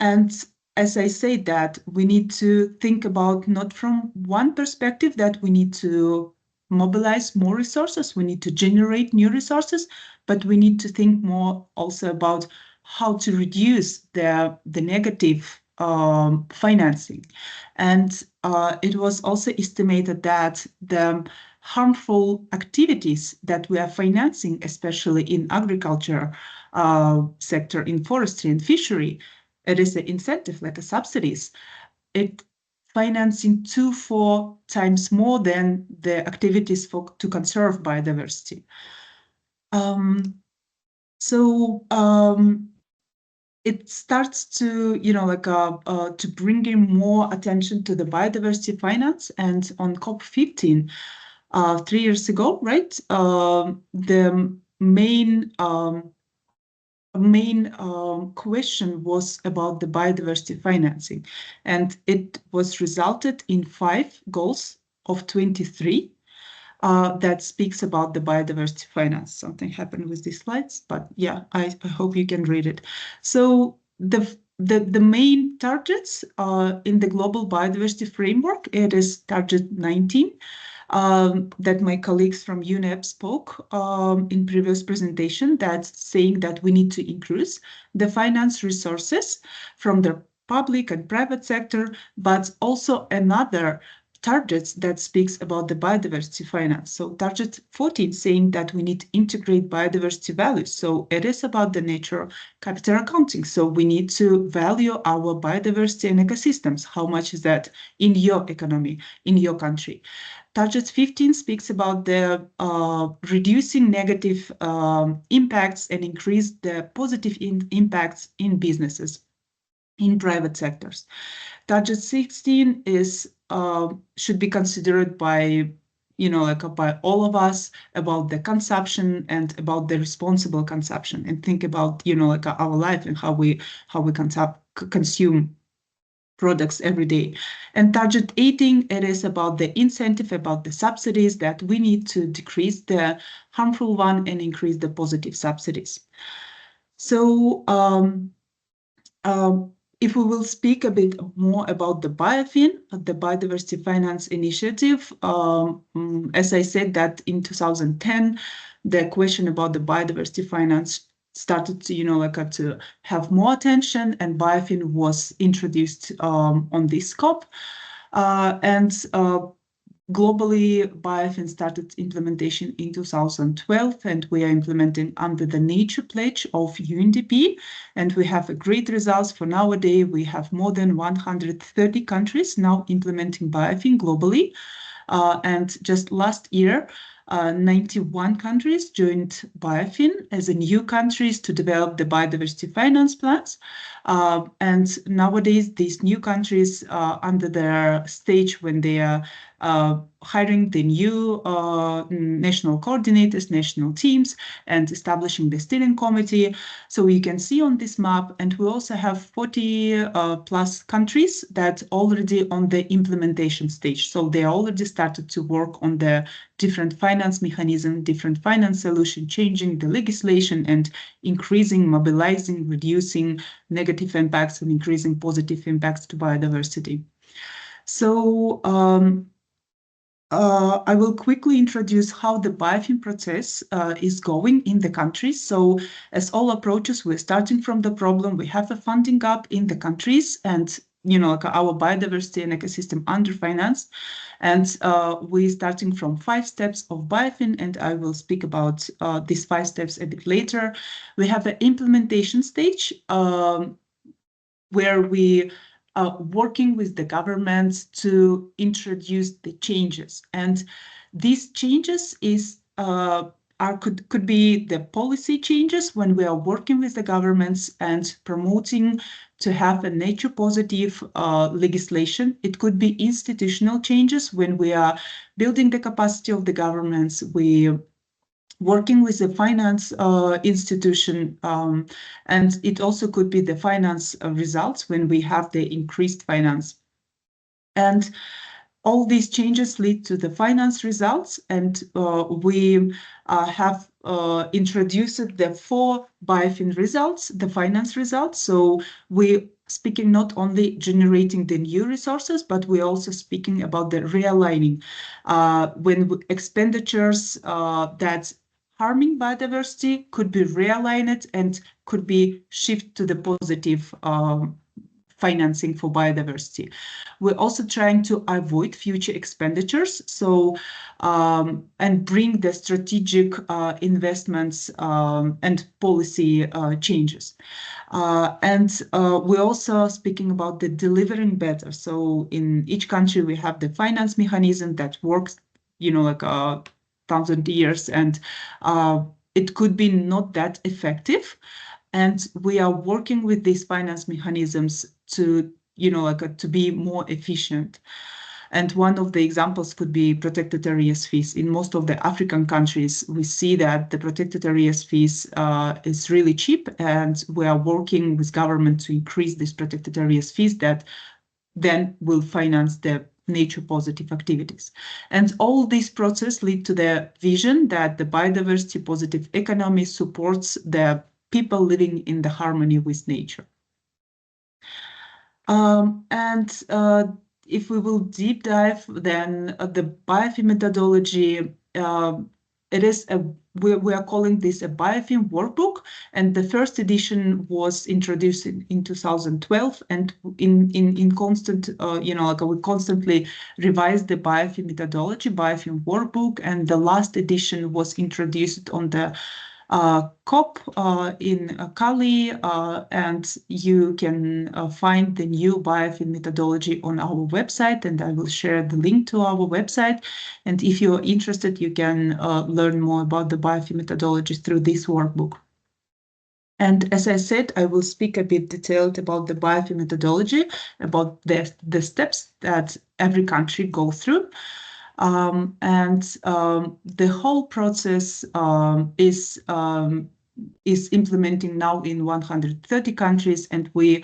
And as I say, that we need to think about not from one perspective, that we need to mobilize more resources, we need to generate new resources, but we need to think more also about how to reduce the negative financing. And it was also estimated that the harmful activities that we are financing, especially in agriculture sector, in forestry and fishery, it is an incentive, like a subsidies. It financing 2-4 times more than the activities to conserve biodiversity. It starts to, to bring in more attention to the biodiversity finance. And on COP15, 3 years ago, right, the main question was about the biodiversity financing, and it was resulted in 5 goals of 23 that speaks about the biodiversity finance. Something happened with these slides, but yeah, I hope you can read it. So the main targets in the global biodiversity framework, it is target 19, that my colleagues from UNEP spoke in previous presentation, that's saying that we need to increase the finance resources from the public and private sector, but also another targets that speaks about the biodiversity finance. So target 14 saying that we need to integrate biodiversity values. So it is about the nature capital accounting. So we need to value our biodiversity and ecosystems. How much is that in your economy, in your country? Target 15 speaks about the reducing negative impacts and increase the positive impacts in businesses, in private sectors. Target 16 is should be considered by by all of us about the consumption and about the responsible consumption, and think about our life and how we consume products every day. And target 18, it is about the incentive, about the subsidies, that we need to decrease the harmful one and increase the positive subsidies. So if we will speak a bit more about the BioFin, the Biodiversity Finance Initiative, as I said that in 2010, the question about the biodiversity finance started to, to have more attention, and BioFin was introduced on this scope. Globally, BioFin started implementation in 2012, and we are implementing under the Nature Pledge of UNDP, and we have a great results. For nowadays, we have more than 130 countries now implementing BioFin globally. And just last year, 91 countries joined BioFin as a new countries to develop the biodiversity finance plans. And nowadays, these new countries are under their stage when they are hiring the new national coordinators, national teams, and establishing the steering committee. So you can see on this map, and we also have 40 plus countries that already on the implementation stage. So they already started to work on the different finance mechanism, different finance solution, changing the legislation and increasing, mobilizing, reducing negative impacts and increasing positive impacts to biodiversity. So I will quickly introduce how the BioFin process is going in the countries. So as all approaches, we're starting from the problem. We have a funding gap in the countries, and our biodiversity and ecosystem underfinanced. And we're starting from 5 steps of BioFin, and I will speak about these 5 steps a bit later. We have an implementation stage where we working with the governments to introduce the changes, and these changes could be the policy changes when we are working with the governments and promoting to have a nature positive legislation. It could be institutional changes when we are building the capacity of the governments. We working with the finance institution, and it also could be the finance results when we have the increased finance. And all these changes lead to the finance results, and we have introduced the 4 BioFin results, the finance results. So we speaking not only generating the new resources, but we're also speaking about the realigning when expenditures that harming biodiversity could be realigned and could be shifted to the positive financing for biodiversity. We're also trying to avoid future expenditures, so and bring the strategic investments and policy changes. And we're also speaking about the delivering better. So in each country, we have the finance mechanism that works, 1,000 years, and it could be not that effective. And we are working with these finance mechanisms to, to be more efficient. And one of the examples could be protected areas fees. In most of the African countries, we see that the protected areas fees is really cheap, and we are working with government to increase these protected areas fees that then will finance the nature positive activities. And all this process lead to the vision that the biodiversity positive economy supports the people living in the harmony with nature. If we will deep dive, then the biofilm methodology, we are calling this a biofilm workbook, and the first edition was introduced in 2012, and in constant, we constantly revise the biofilm methodology, biofilm workbook, and the last edition was introduced on the COP in Cali, and you can find the new biofilm methodology on our website, and I will share the link to our website. And if you're interested, you can learn more about the biofilm methodology through this workbook. And as I said, I will speak a bit detailed about the biofilm methodology, about the steps that every country goes through. The whole process is implementing now in 130 countries, and we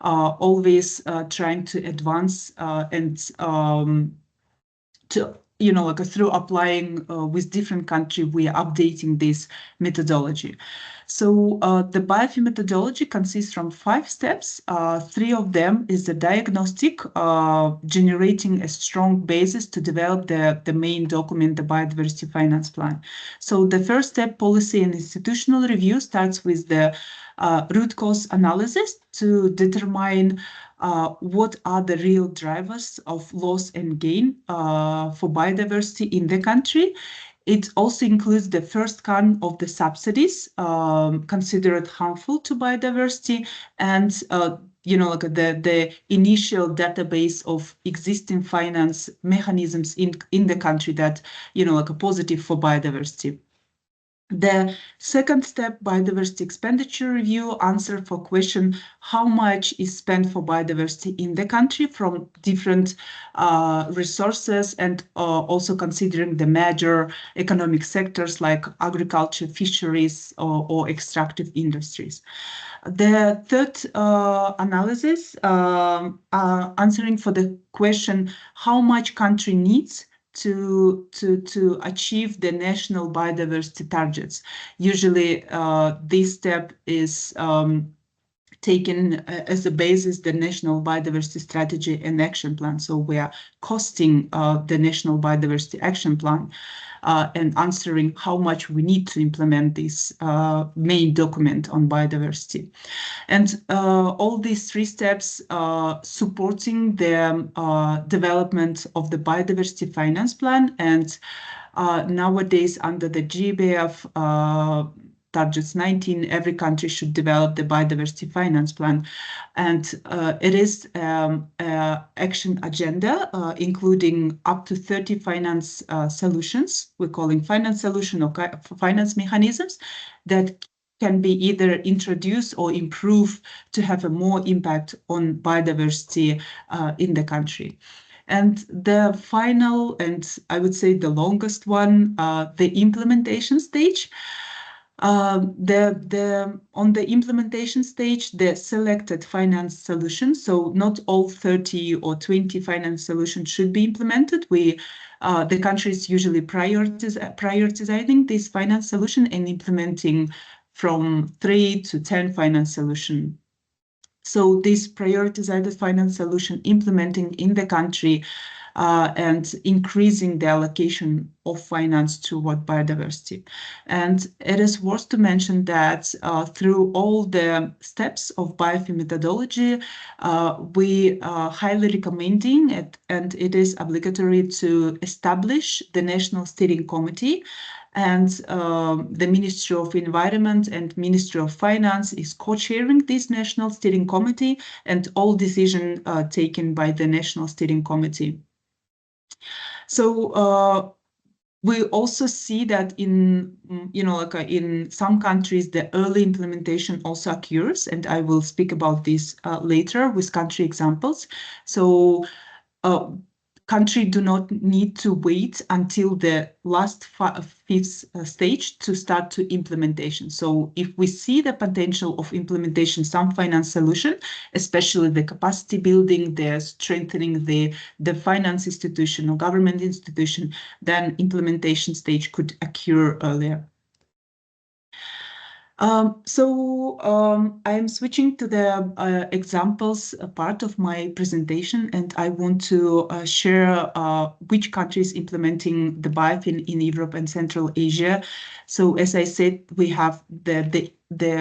are always trying to advance and to through applying with different countries, we are updating this methodology. So the biofilm methodology consists from 5 steps. 3 of them is the diagnostic, generating a strong basis to develop the main document, the Biodiversity Finance Plan. So the first step, policy and institutional review, starts with the root cause analysis to determine what are the real drivers of loss and gain for biodiversity in the country. It also includes the first count of the subsidies considered harmful to biodiversity, and the initial database of existing finance mechanisms in the country that are positive for biodiversity. The second step, biodiversity expenditure review, answer for question how much is spent for biodiversity in the country from different resources, and also considering the major economic sectors like agriculture, fisheries, or extractive industries. The third analysis, answering for the question how much country needs to achieve the national biodiversity targets. Usually this step is taken as a basis the National Biodiversity Strategy and Action Plan. So we are costing the National Biodiversity Action Plan and answering how much we need to implement this main document on biodiversity. And all these 3 steps supporting the development of the Biodiversity Finance Plan, and nowadays under the GBF Targets 19, every country should develop the Biodiversity Finance Plan. And it is an action agenda, including up to 30 finance solutions. We're calling finance solution or finance mechanisms that can be either introduced or improved to have a more impact on biodiversity in the country. And the final, and I would say the longest one, the implementation stage. On the implementation stage, the selected finance solution, so not all 30 or 20 finance solutions should be implemented. The countries usually prioritizing this finance solution and implementing from 3 to 10 finance solution. So this prioritized finance solution implementing in the country and increasing the allocation of finance toward biodiversity. And it is worth to mention that through all the steps of biofilm methodology, we are highly recommending it, and it is obligatory to establish the National Steering Committee. And the Ministry of Environment and Ministry of Finance is co-chairing this National Steering Committee, and all decisions are taken by the National Steering Committee. So we also see that in some countries the early implementation also occurs, and I will speak about this later with country examples. So country do not need to wait until the last fifth stage to start to implementation. So if we see the potential of implementation, some finance solution, especially the capacity building, the strengthening the finance institution or government institution, then implementation stage could occur earlier. I am switching to the examples part of my presentation, and I want to share which countries implementing the biofin in Europe and Central Asia. So as I said, we have the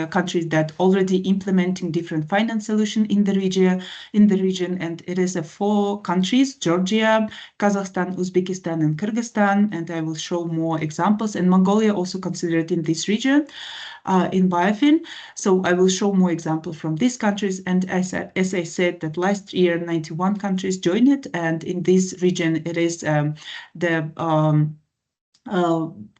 countries that already implementing different finance solution in the region, and it is 4 countries: Georgia, Kazakhstan, Uzbekistan, and Kyrgyzstan. And I will show more examples. And Mongolia also considered in this region. In biofin. So I will show more examples from these countries. And as I said, that last year 91 countries joined it, and in this region it is the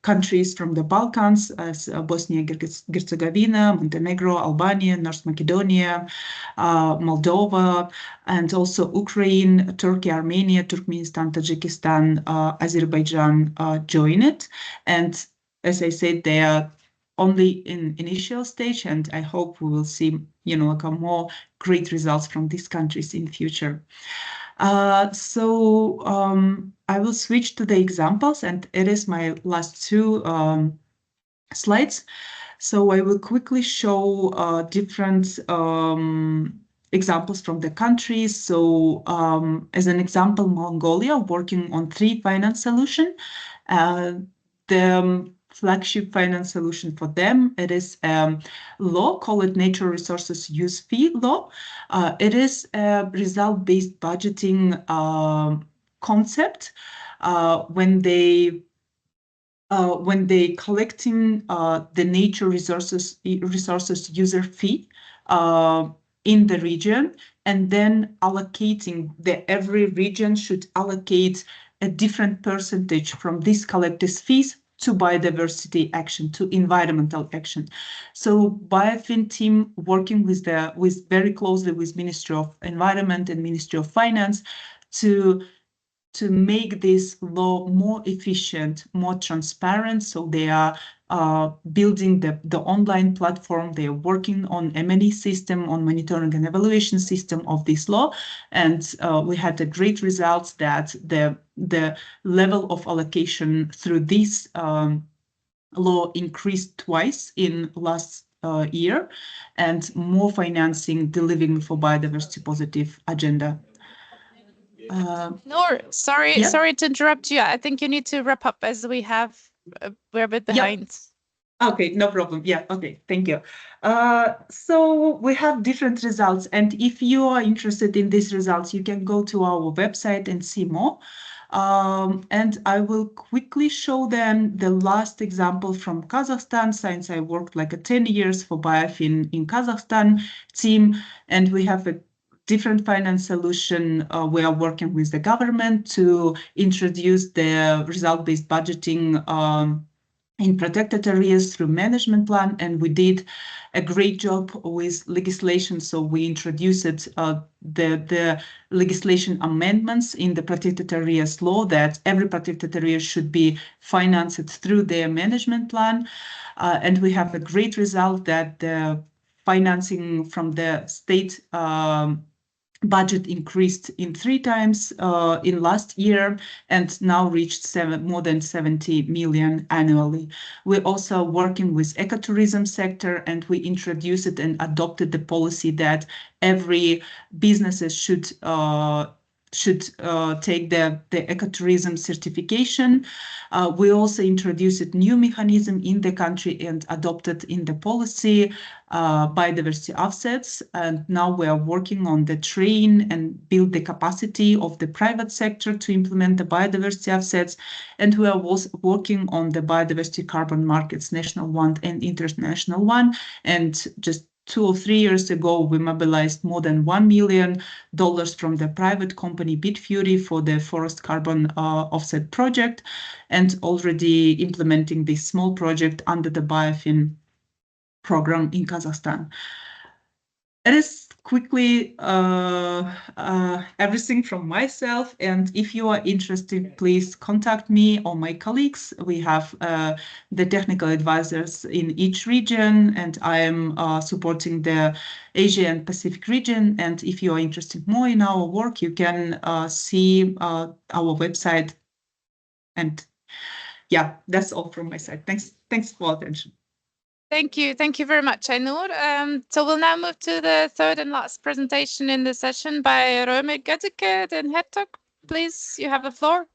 countries from the Balkans, as Bosnia Herzegovina, Montenegro, Albania, North Macedonia, Moldova, and also Ukraine, Turkey, Armenia, Turkmenistan, Tajikistan, Azerbaijan joined it. And as I said, they are only in initial stage, and I hope we will see, like more great results from these countries in future. I will switch to the examples, and it is my last 2 slides. So I will quickly show different examples from the countries. So as an example, Mongolia working on 3 finance solutions. The flagship finance solution for them, it is law, call it Natural Resources Use Fee law. It is a result-based budgeting concept when they collecting the nature resources user fee in the region, and then allocating every region should allocate a different percentage from these collected fees to biodiversity action, to environmental action. So biofin team working very closely with Ministry of Environment and Ministry of Finance to make this law more efficient, more transparent. So they are building the online platform. They are working on M&E system, on monitoring and evaluation system of this law. And we had the great results that the level of allocation through this law increased twice in last year, and more financing delivering for biodiversity positive agenda. Noor, sorry to interrupt you. I think you need to wrap up as we're a bit behind. Okay, no problem. Yeah, okay, thank you. So we have different results, and if you are interested in these results, you can go to our website and see more. And I will quickly show them the last example from Kazakhstan, since I worked like 10 years for biofin in Kazakhstan team, and we have a different finance solution. We are working with the government to introduce the result-based budgeting in protected areas through management plan, and we did a great job with legislation. So we introduced the legislation amendments in the protected areas law that every protected area should be financed through their management plan, and we have a great result that the financing from the state budget increased in 3 times in last year, and now reached more than 70 million annually. We're also working with ecotourism sector, and we introduced and adopted the policy that every businesses should take the ecotourism certification. We also introduced a new mechanism in the country and adopted in the policy biodiversity offsets. And now we are working on the train and build the capacity of the private sector to implement the biodiversity offsets. And we are also working on the biodiversity carbon markets, national one and international one. And just 2 or 3 years ago, we mobilized more than $1 million from the private company Bitfury for the forest carbon offset project, and already implementing this small project under the biofin program in Kazakhstan. It is quickly everything from myself. And if you are interested, please contact me or my colleagues. We have the technical advisors in each region, and I am supporting the Asia and Pacific region. And if you are interested more in our work, you can see our website. And yeah, that's all from my side. Thanks for attention. Thank you very much, Aynur. So we'll now move to the third and last presentation in the session by Römer Götteke, Den Hertog. Please, you have the floor.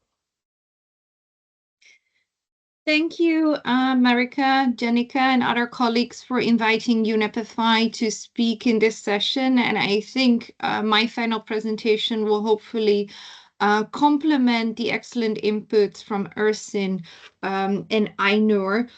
Thank you, Marika, Jenica, and other colleagues for inviting UNEP-FI to speak in this session. And I think my final presentation will hopefully complement the excellent inputs from Ersin and Aynur.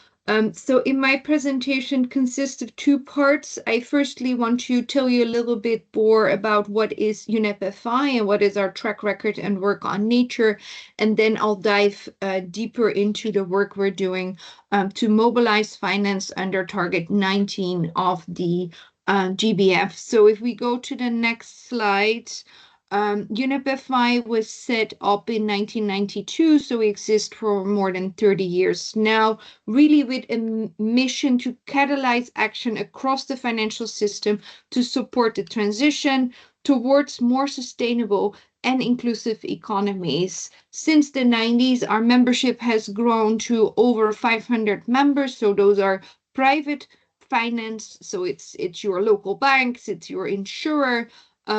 So in my presentation consists of two parts. I firstly want to tell you a little bit more about what is UNEP-FI and what is our track record and work on nature. And then I'll dive deeper into the work we're doing to mobilize finance under Target 19 of the GBF. So if we go to the next slide, UNEP-FI was set up in 1992, so we exist for more than 30 years now, really with a mission to catalyze action across the financial system to support the transition towards more sustainable and inclusive economies. Since the 90s, our membership has grown to over 500 members, so those are private finance, so it's your local banks, it's your insurer,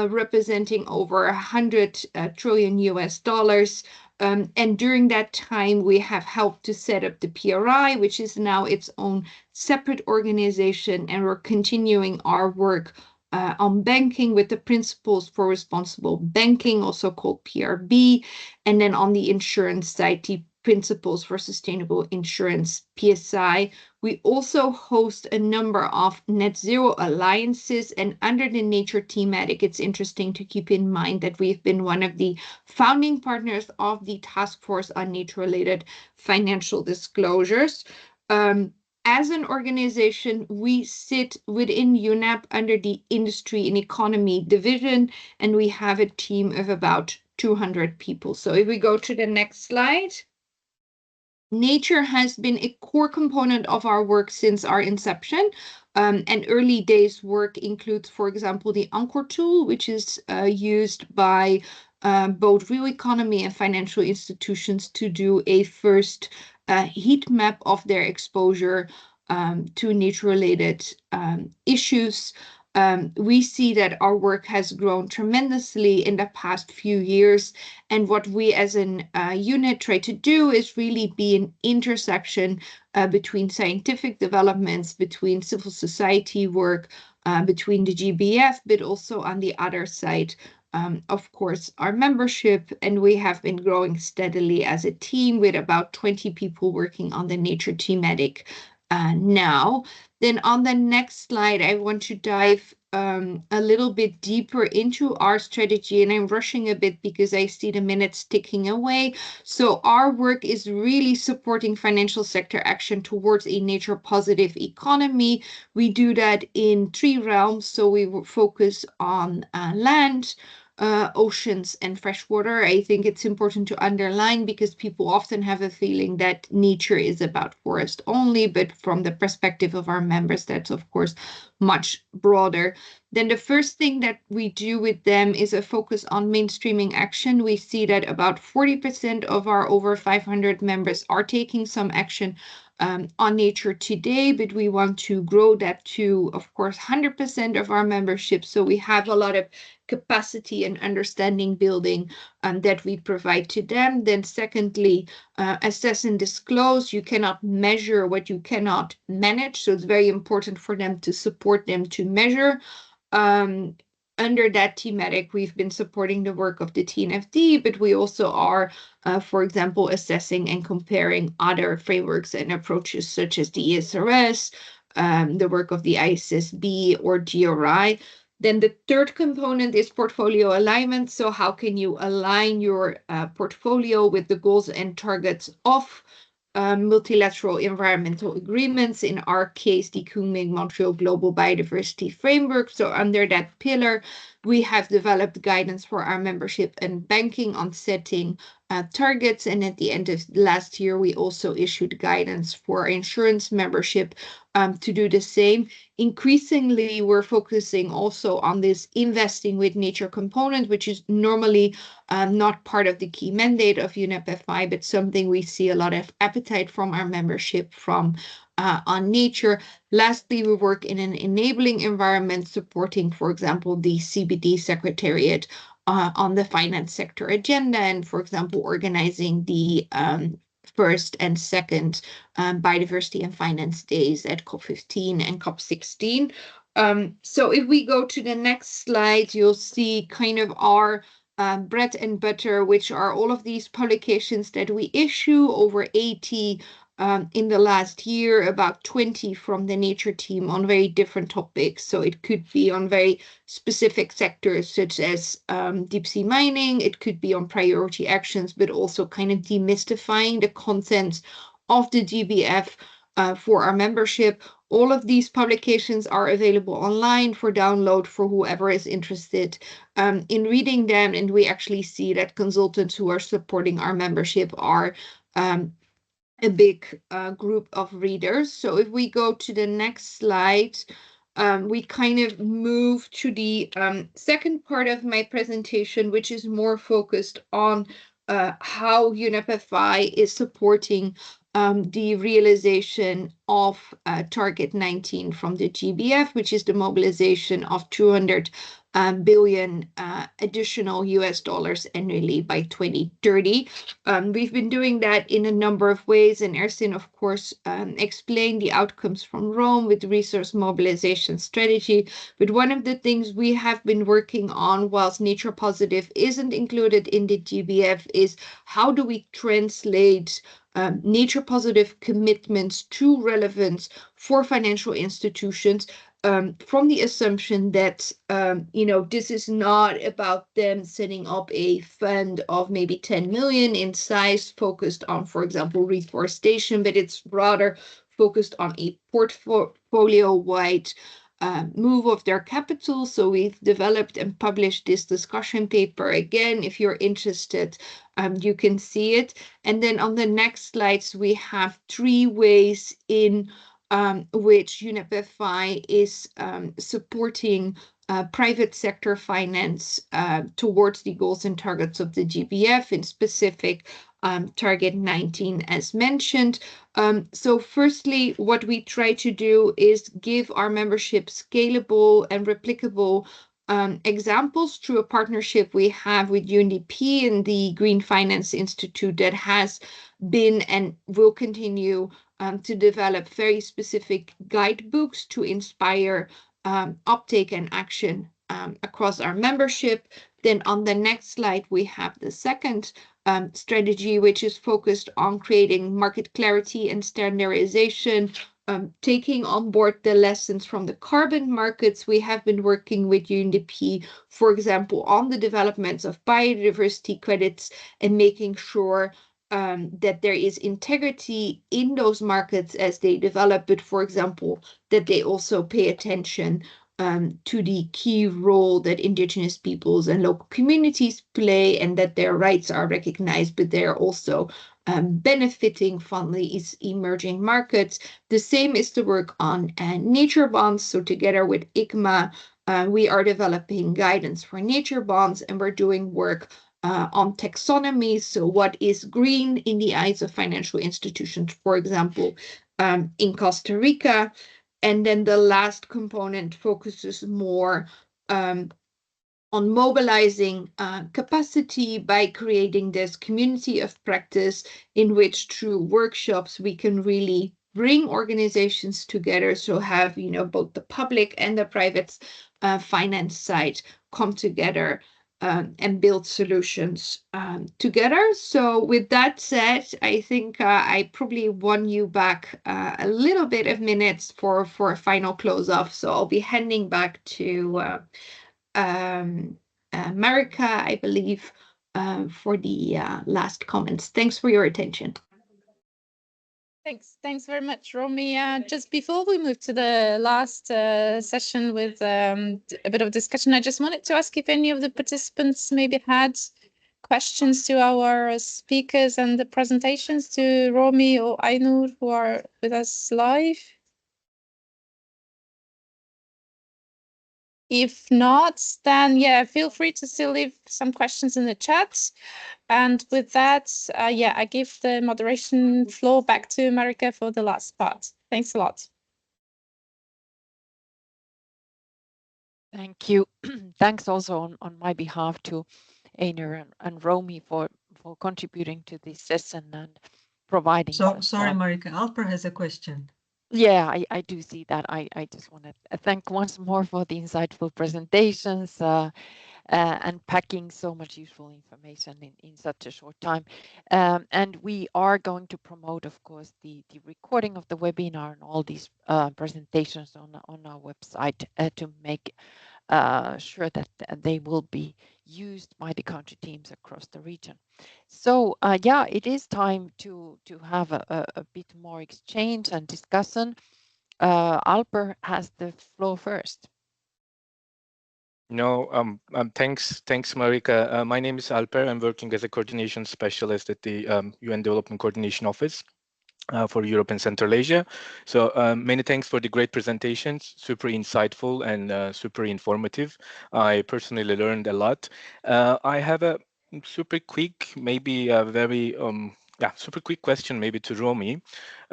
representing over 100 trillion US dollars. And during that time, we have helped to set up the PRI, which is now its own separate organization, and we're continuing our work on banking with the Principles for Responsible Banking, also called PRB, and then on the insurance side, the Principles for Sustainable Insurance, PSI. We also host a number of net zero alliances, and under the nature thematic, it's interesting to keep in mind that we've been one of the founding partners of the Task Force on Nature-related Financial Disclosures. As an organization, we sit within UNEP under the Industry and Economy division, and we have a team of about 200 people. So if we go to the next slide. Nature has been a core component of our work since our inception, and early days work includes, for example, the Anchor tool, which is used by both real economy and financial institutions to do a first heat map of their exposure to nature-related issues. We see that our work has grown tremendously in the past few years, and what we as an unit try to do is really be an intersection between scientific developments, between civil society work, between the GBF, but also on the other side, of course, our membership, and we have been growing steadily as a team with about 20 people working on the nature thematic now. Then on the next slide, I want to dive a little bit deeper into our strategy, and I'm rushing a bit because I see the minutes ticking away. So our work is really supporting financial sector action towards a nature positive economy. We do that in 3 realms. So we focus on land, oceans, and freshwater. I think it's important to underline because people often have a feeling that nature is about forest only, but from the perspective of our members, that's of course much broader. Then the first thing that we do with them is a focus on mainstreaming action. We see that about 40% of our over 500 members are taking some action on nature today, but we want to grow that to, of course, 100% of our membership. So we have a lot of capacity and understanding building that we provide to them. Then secondly, assess and disclose. You cannot measure what you cannot manage. So it's very important for them to support them to measure. Under that thematic, we've been supporting the work of the TNFD, but we also are, for example, assessing and comparing other frameworks and approaches such as the ESRS, the work of the ISSB or GRI. Then the third component is portfolio alignment. So how can you align your portfolio with the goals and targets of multilateral environmental agreements, in our case, the Kunming-Montreal Global Biodiversity Framework. So under that pillar, we have developed guidance for our membership and banking on setting targets. And at the end of last year, we also issued guidance for our insurance membership to do the same. Increasingly, we're focusing also on this investing with nature component, which is normally not part of the key mandate of UNEP-FI, but something we see a lot of appetite from our membership from on nature. Lastly, we work in an enabling environment, supporting, for example, the CBD Secretariat on the finance sector agenda, and, for example, organizing the first and second biodiversity and finance days at COP15 and COP16. So if we go to the next slide, you'll see kind of our bread and butter, which are all of these publications that we issue, over 80 in the last year, about 20 from the nature team on very different topics. So it could be on very specific sectors such as deep sea mining, it could be on priority actions, but also kind of demystifying the content of the GBF for our membership. All of these publications are available online for download for whoever is interested in reading them. And we actually see that consultants who are supporting our membership are a big group of readers. So if we go to the next slide, we kind of move to the second part of my presentation, which is more focused on how UNEP-FI is supporting the realization of Target 19 from the GBF, which is the mobilization of 200 billion additional US dollars annually by 2030. We've been doing that in a number of ways, and Ersin, of course, explained the outcomes from Rome with the resource mobilization strategy. But one of the things we have been working on, whilst Nature Positive isn't included in the GBF, is how do we translate nature positive commitments to relevance for financial institutions, from the assumption that, this is not about them setting up a fund of maybe 10 million in size focused on, for example, reforestation, but it's rather focused on a portfolio-wide move of their capital. So we've developed and published this discussion paper. Again, if you're interested, you can see it. And then on the next slides, we have 3 ways in which UNEP-FI is supporting private sector finance towards the goals and targets of the GBF, in specific Target 19 as mentioned. So firstly, what we try to do is give our membership scalable and replicable examples through a partnership we have with UNDP and the Green Finance Institute that has been and will continue to develop very specific guidebooks to inspire uptake and action across our membership. Then on the next slide, we have the second strategy, which is focused on creating market clarity and standardization, taking on board the lessons from the carbon markets. We have been working with UNDP, for example, on the developments of biodiversity credits and making sure that there is integrity in those markets as they develop, but, for example, that they also pay attention to the key role that Indigenous peoples and local communities play, and that their rights are recognized, but they're also benefiting from these emerging markets. The same is the work on nature bonds. So together with ICMA, we are developing guidance for nature bonds, and we're doing work on taxonomy. So what is green in the eyes of financial institutions, for example, in Costa Rica. And then the last component focuses more on mobilizing capacity by creating this community of practice in which, through workshops, we can really bring organizations together. So have, both the public and the private finance side come together and build solutions together. So with that said, I think I probably won you back a little bit of minutes for a final close off. So I'll be handing back to Marika, I believe, for the last comments. Thanks for your attention. Thanks very much, Romy. Just before we move to the last session with a bit of discussion, I just wanted to ask if any of the participants maybe had questions to our speakers and the presentations, to Romy or Ainur, who are with us live. If not, then yeah, feel free to still leave some questions in the chat. And with that, yeah, I give the moderation floor back to Marika for the last part. Thanks a lot. Thank you. Thanks also on my behalf to Einar and Romy for contributing to this session and providing. Sorry, Marika, Alper has a question. Yeah, I do see that. I just want to thank once more for the insightful presentations and packing so much useful information in such a short time. And we are going to promote, of course, the recording of the webinar and all these presentations on our website to make sure that they will be used by the country teams across the region. So yeah, it is time to have a bit more exchange and discussion. Alper has the floor first. No, thanks, Marika. My name is Alper. I'm working as a coordination specialist at the UN Development Coordination Office for Europe and Central Asia. So many thanks for the great presentations, super insightful and super informative. I personally learned a lot. I have a super quick, maybe a very, super quick question maybe to Romy,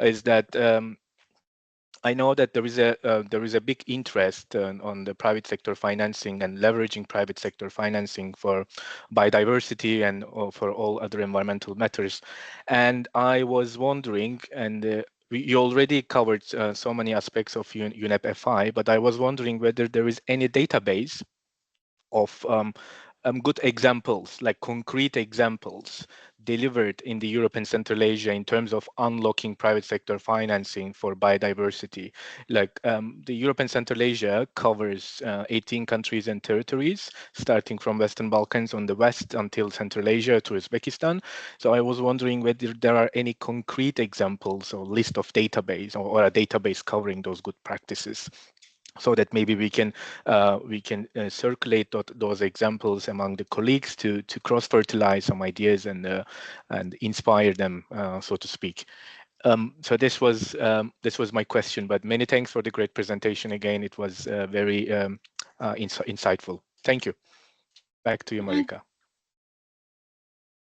is that I know that there is a big interest on the private sector financing and leveraging private sector financing for biodiversity and for all other environmental matters. And I was wondering, and you already covered so many aspects of UNEP FI, but I was wondering whether there is any database of good examples, like concrete examples delivered in the Europe and Central Asia in terms of unlocking private sector financing for biodiversity. Like the Europe and Central Asia covers 18 countries and territories, starting from Western Balkans on the west until Central Asia to Uzbekistan. So I was wondering whether there are any concrete examples or list of database or a database covering those good practices, so that maybe we can circulate those examples among the colleagues to cross-fertilize some ideas and inspire them, so to speak. So this was my question, but many thanks for the great presentation again. It was very insightful. Thank you. Back to you, Marika.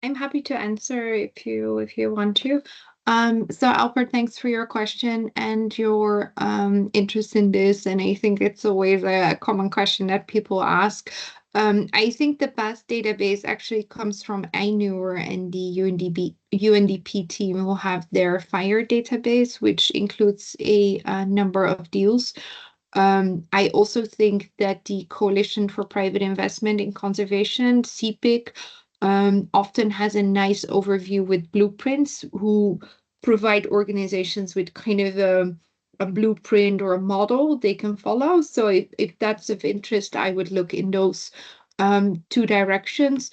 I'm happy to answer if you want to. So Albert, thanks for your question and your interest in this. And I think it's always a common question that people ask. I think the best database actually comes from Ainur and the UNDP team, who have their FIRE database, which includes a number of deals. I also think that the Coalition for Private Investment in Conservation, CPIC, often has a nice overview with blueprints, who provide organizations with kind of a blueprint or a model they can follow. So if that's of interest, I would look in those two directions.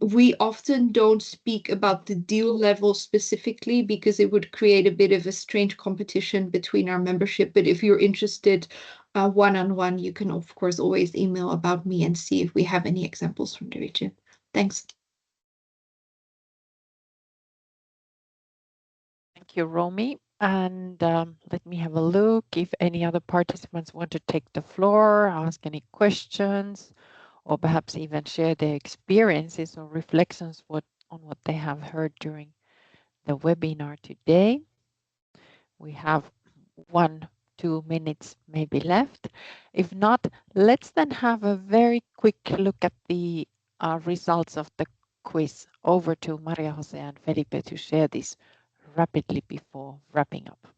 We often don't speak about the deal level specifically because it would create a bit of a strange competition between our membership. But if you're interested one-on-one, you can, of course, always email about me and see if we have any examples from the region. Thanks. Thank you, Romy. And let me have a look if any other participants want to take the floor, ask any questions, or perhaps even share their experiences or reflections on what they have heard during the webinar today. We have 1-2 minutes maybe left. If not, let's then have a very quick look at the results of the quiz. Over to Maria Jose and Felipe to share this rapidly before wrapping up.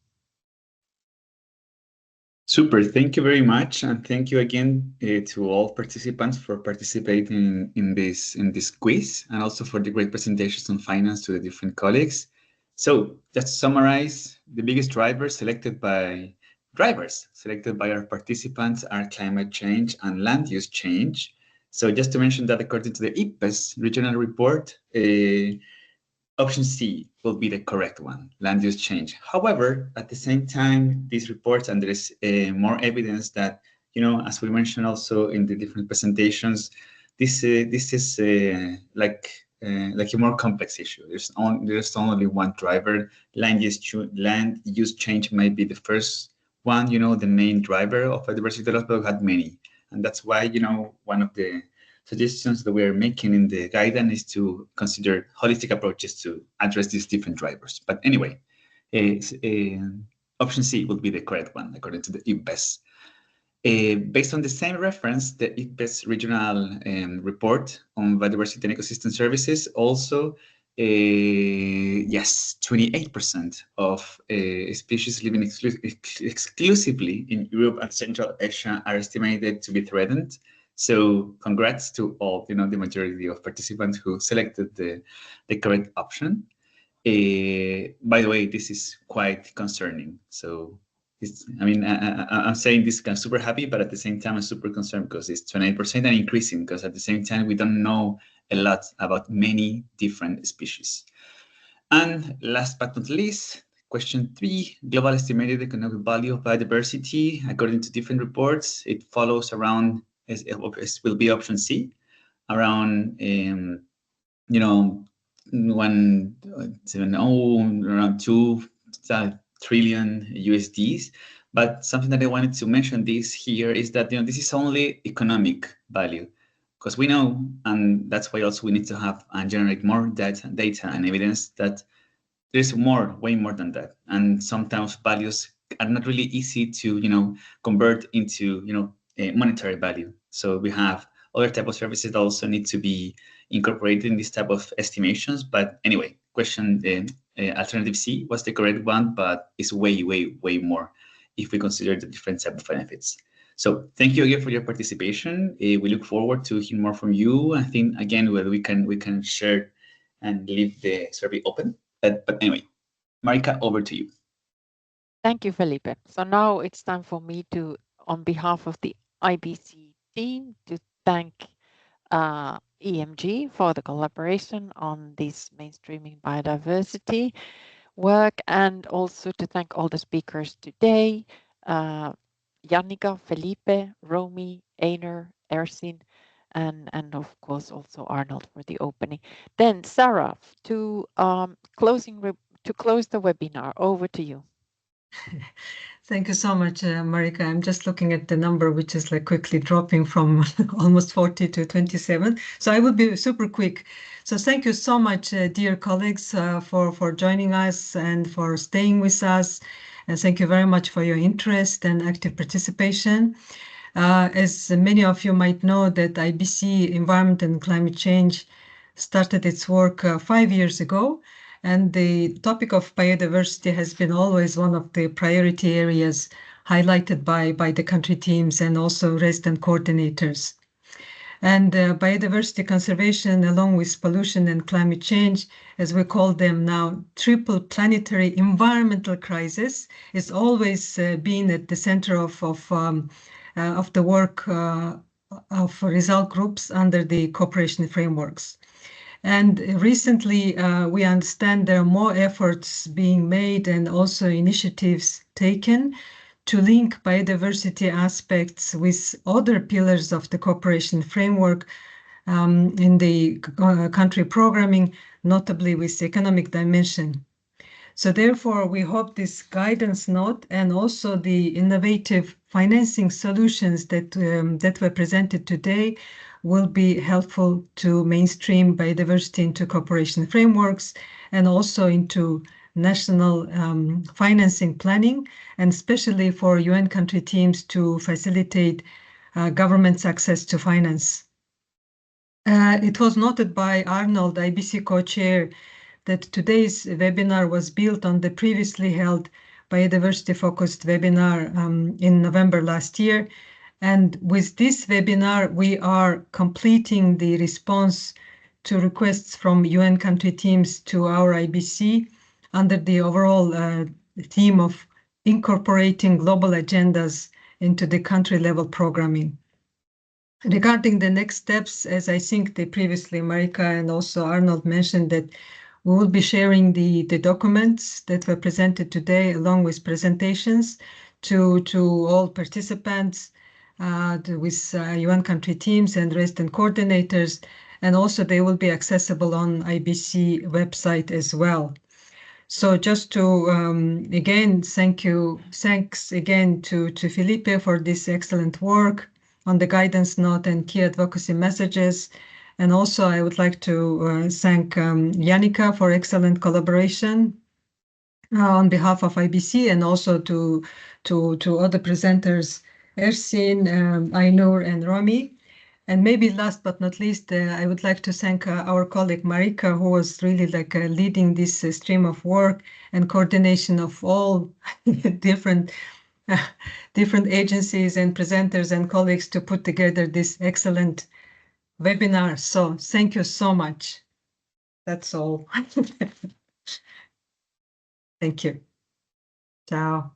Super, thank you very much, and thank you again to all participants for participating in this quiz, and also for the great presentations on finance to the different colleagues. So just to summarize, the biggest drivers selected by our participants are climate change and land use change. So just to mention that according to the IPBES regional report, option C will be the correct one, land use change. However, at the same time, these reports, and there is more evidence that, as we mentioned also in the different presentations, this is like a more complex issue. There's only one driver. Land use change might be the first one, the main driver of biodiversity development, but had many, and that's why one of the suggestions that we are making in the guidance is to consider holistic approaches to address these different drivers. But anyway, option C would be the correct one according to the IPBES. Based on the same reference, the IPBES regional report on biodiversity and ecosystem services also, yes, 28% of species living exclusively in Europe and Central Asia are estimated to be threatened. So congrats to all, the majority of participants who selected the correct option. By the way, this is quite concerning. So I'm saying this kind of super happy, but at the same time, I'm super concerned because it's 28% and increasing, because at the same time, we don't know a lot about many different species. And last but not least, question 3, global estimated economic value of biodiversity. According to different reports, it follows around, it will be option C, around, around 2 trillion USDs. But something that I wanted to mention this here is that, this is only economic value, because we know, and that's why also we need to have and generate more data and evidence that there's way more than that. And sometimes values are not really easy to, convert into, a monetary value. So we have other type of services that also need to be incorporated in this type of estimations. But anyway, question alternative C was the correct one, but it's way, way, way more if we consider the different type of benefits. So thank you again for your participation. We look forward to hear more from you. I think again whether we can share and leave the survey open. But anyway, Marika, over to you. Thank you, Felipe. So now it's time for me to, on behalf of the IBC team, to thank EMG for the collaboration on this mainstreaming biodiversity work, and also to thank all the speakers today, Yannika, Felipe, Romy, Einar, Ersin, and of course also Arnold for the opening. Then Sarah, to close the webinar, over to you. Thank you so much, Marika. I'm just looking at the number, which is like quickly dropping from almost 40 to 27. So I will be super quick. So thank you so much, dear colleagues, for joining us and for staying with us. And thank you very much for your interest and active participation. As many of you might know, that IBC Environment and Climate Change started its work 5 years ago. And the topic of biodiversity has been always one of the priority areas highlighted by the country teams and also resident coordinators. And biodiversity conservation, along with pollution and climate change, as we call them now, triple planetary environmental crisis, is always been at the center of the work of result groups under the cooperation frameworks. And recently, we understand there are more efforts being made and also initiatives taken to link biodiversity aspects with other pillars of the cooperation framework in the country programming, notably with the economic dimension. So therefore, we hope this guidance note and also the innovative financing solutions that were presented today will be helpful to mainstream biodiversity into cooperation frameworks and also into national financing planning, and especially for UN country teams to facilitate government's access to finance. It was noted by Arnold, IBC co-chair, that today's webinar was built on the previously held biodiversity-focused webinar in November last year. And with this webinar, we are completing the response to requests from UN country teams to our IBC under the overall theme of incorporating global agendas into the country-level programming. Regarding the next steps, as I think they previously, Marika and also Arnold mentioned, that We will be sharing the documents that were presented today along with presentations to all participants with UN country teams and resident coordinators, and also they will be accessible on IBC website as well. So just to again thanks again to Felipe for this excellent work on the guidance note and key advocacy messages. And also I would like to thank Yannicka for excellent collaboration on behalf of IBC, and also to other presenters, Ersin, Ainur, and Rami. And maybe last but not least, I would like to thank our colleague Marika, who was really like leading this stream of work and coordination of all different agencies and presenters and colleagues to put together this excellent webinar. So thank you so much. That's all. Thank you. Ciao.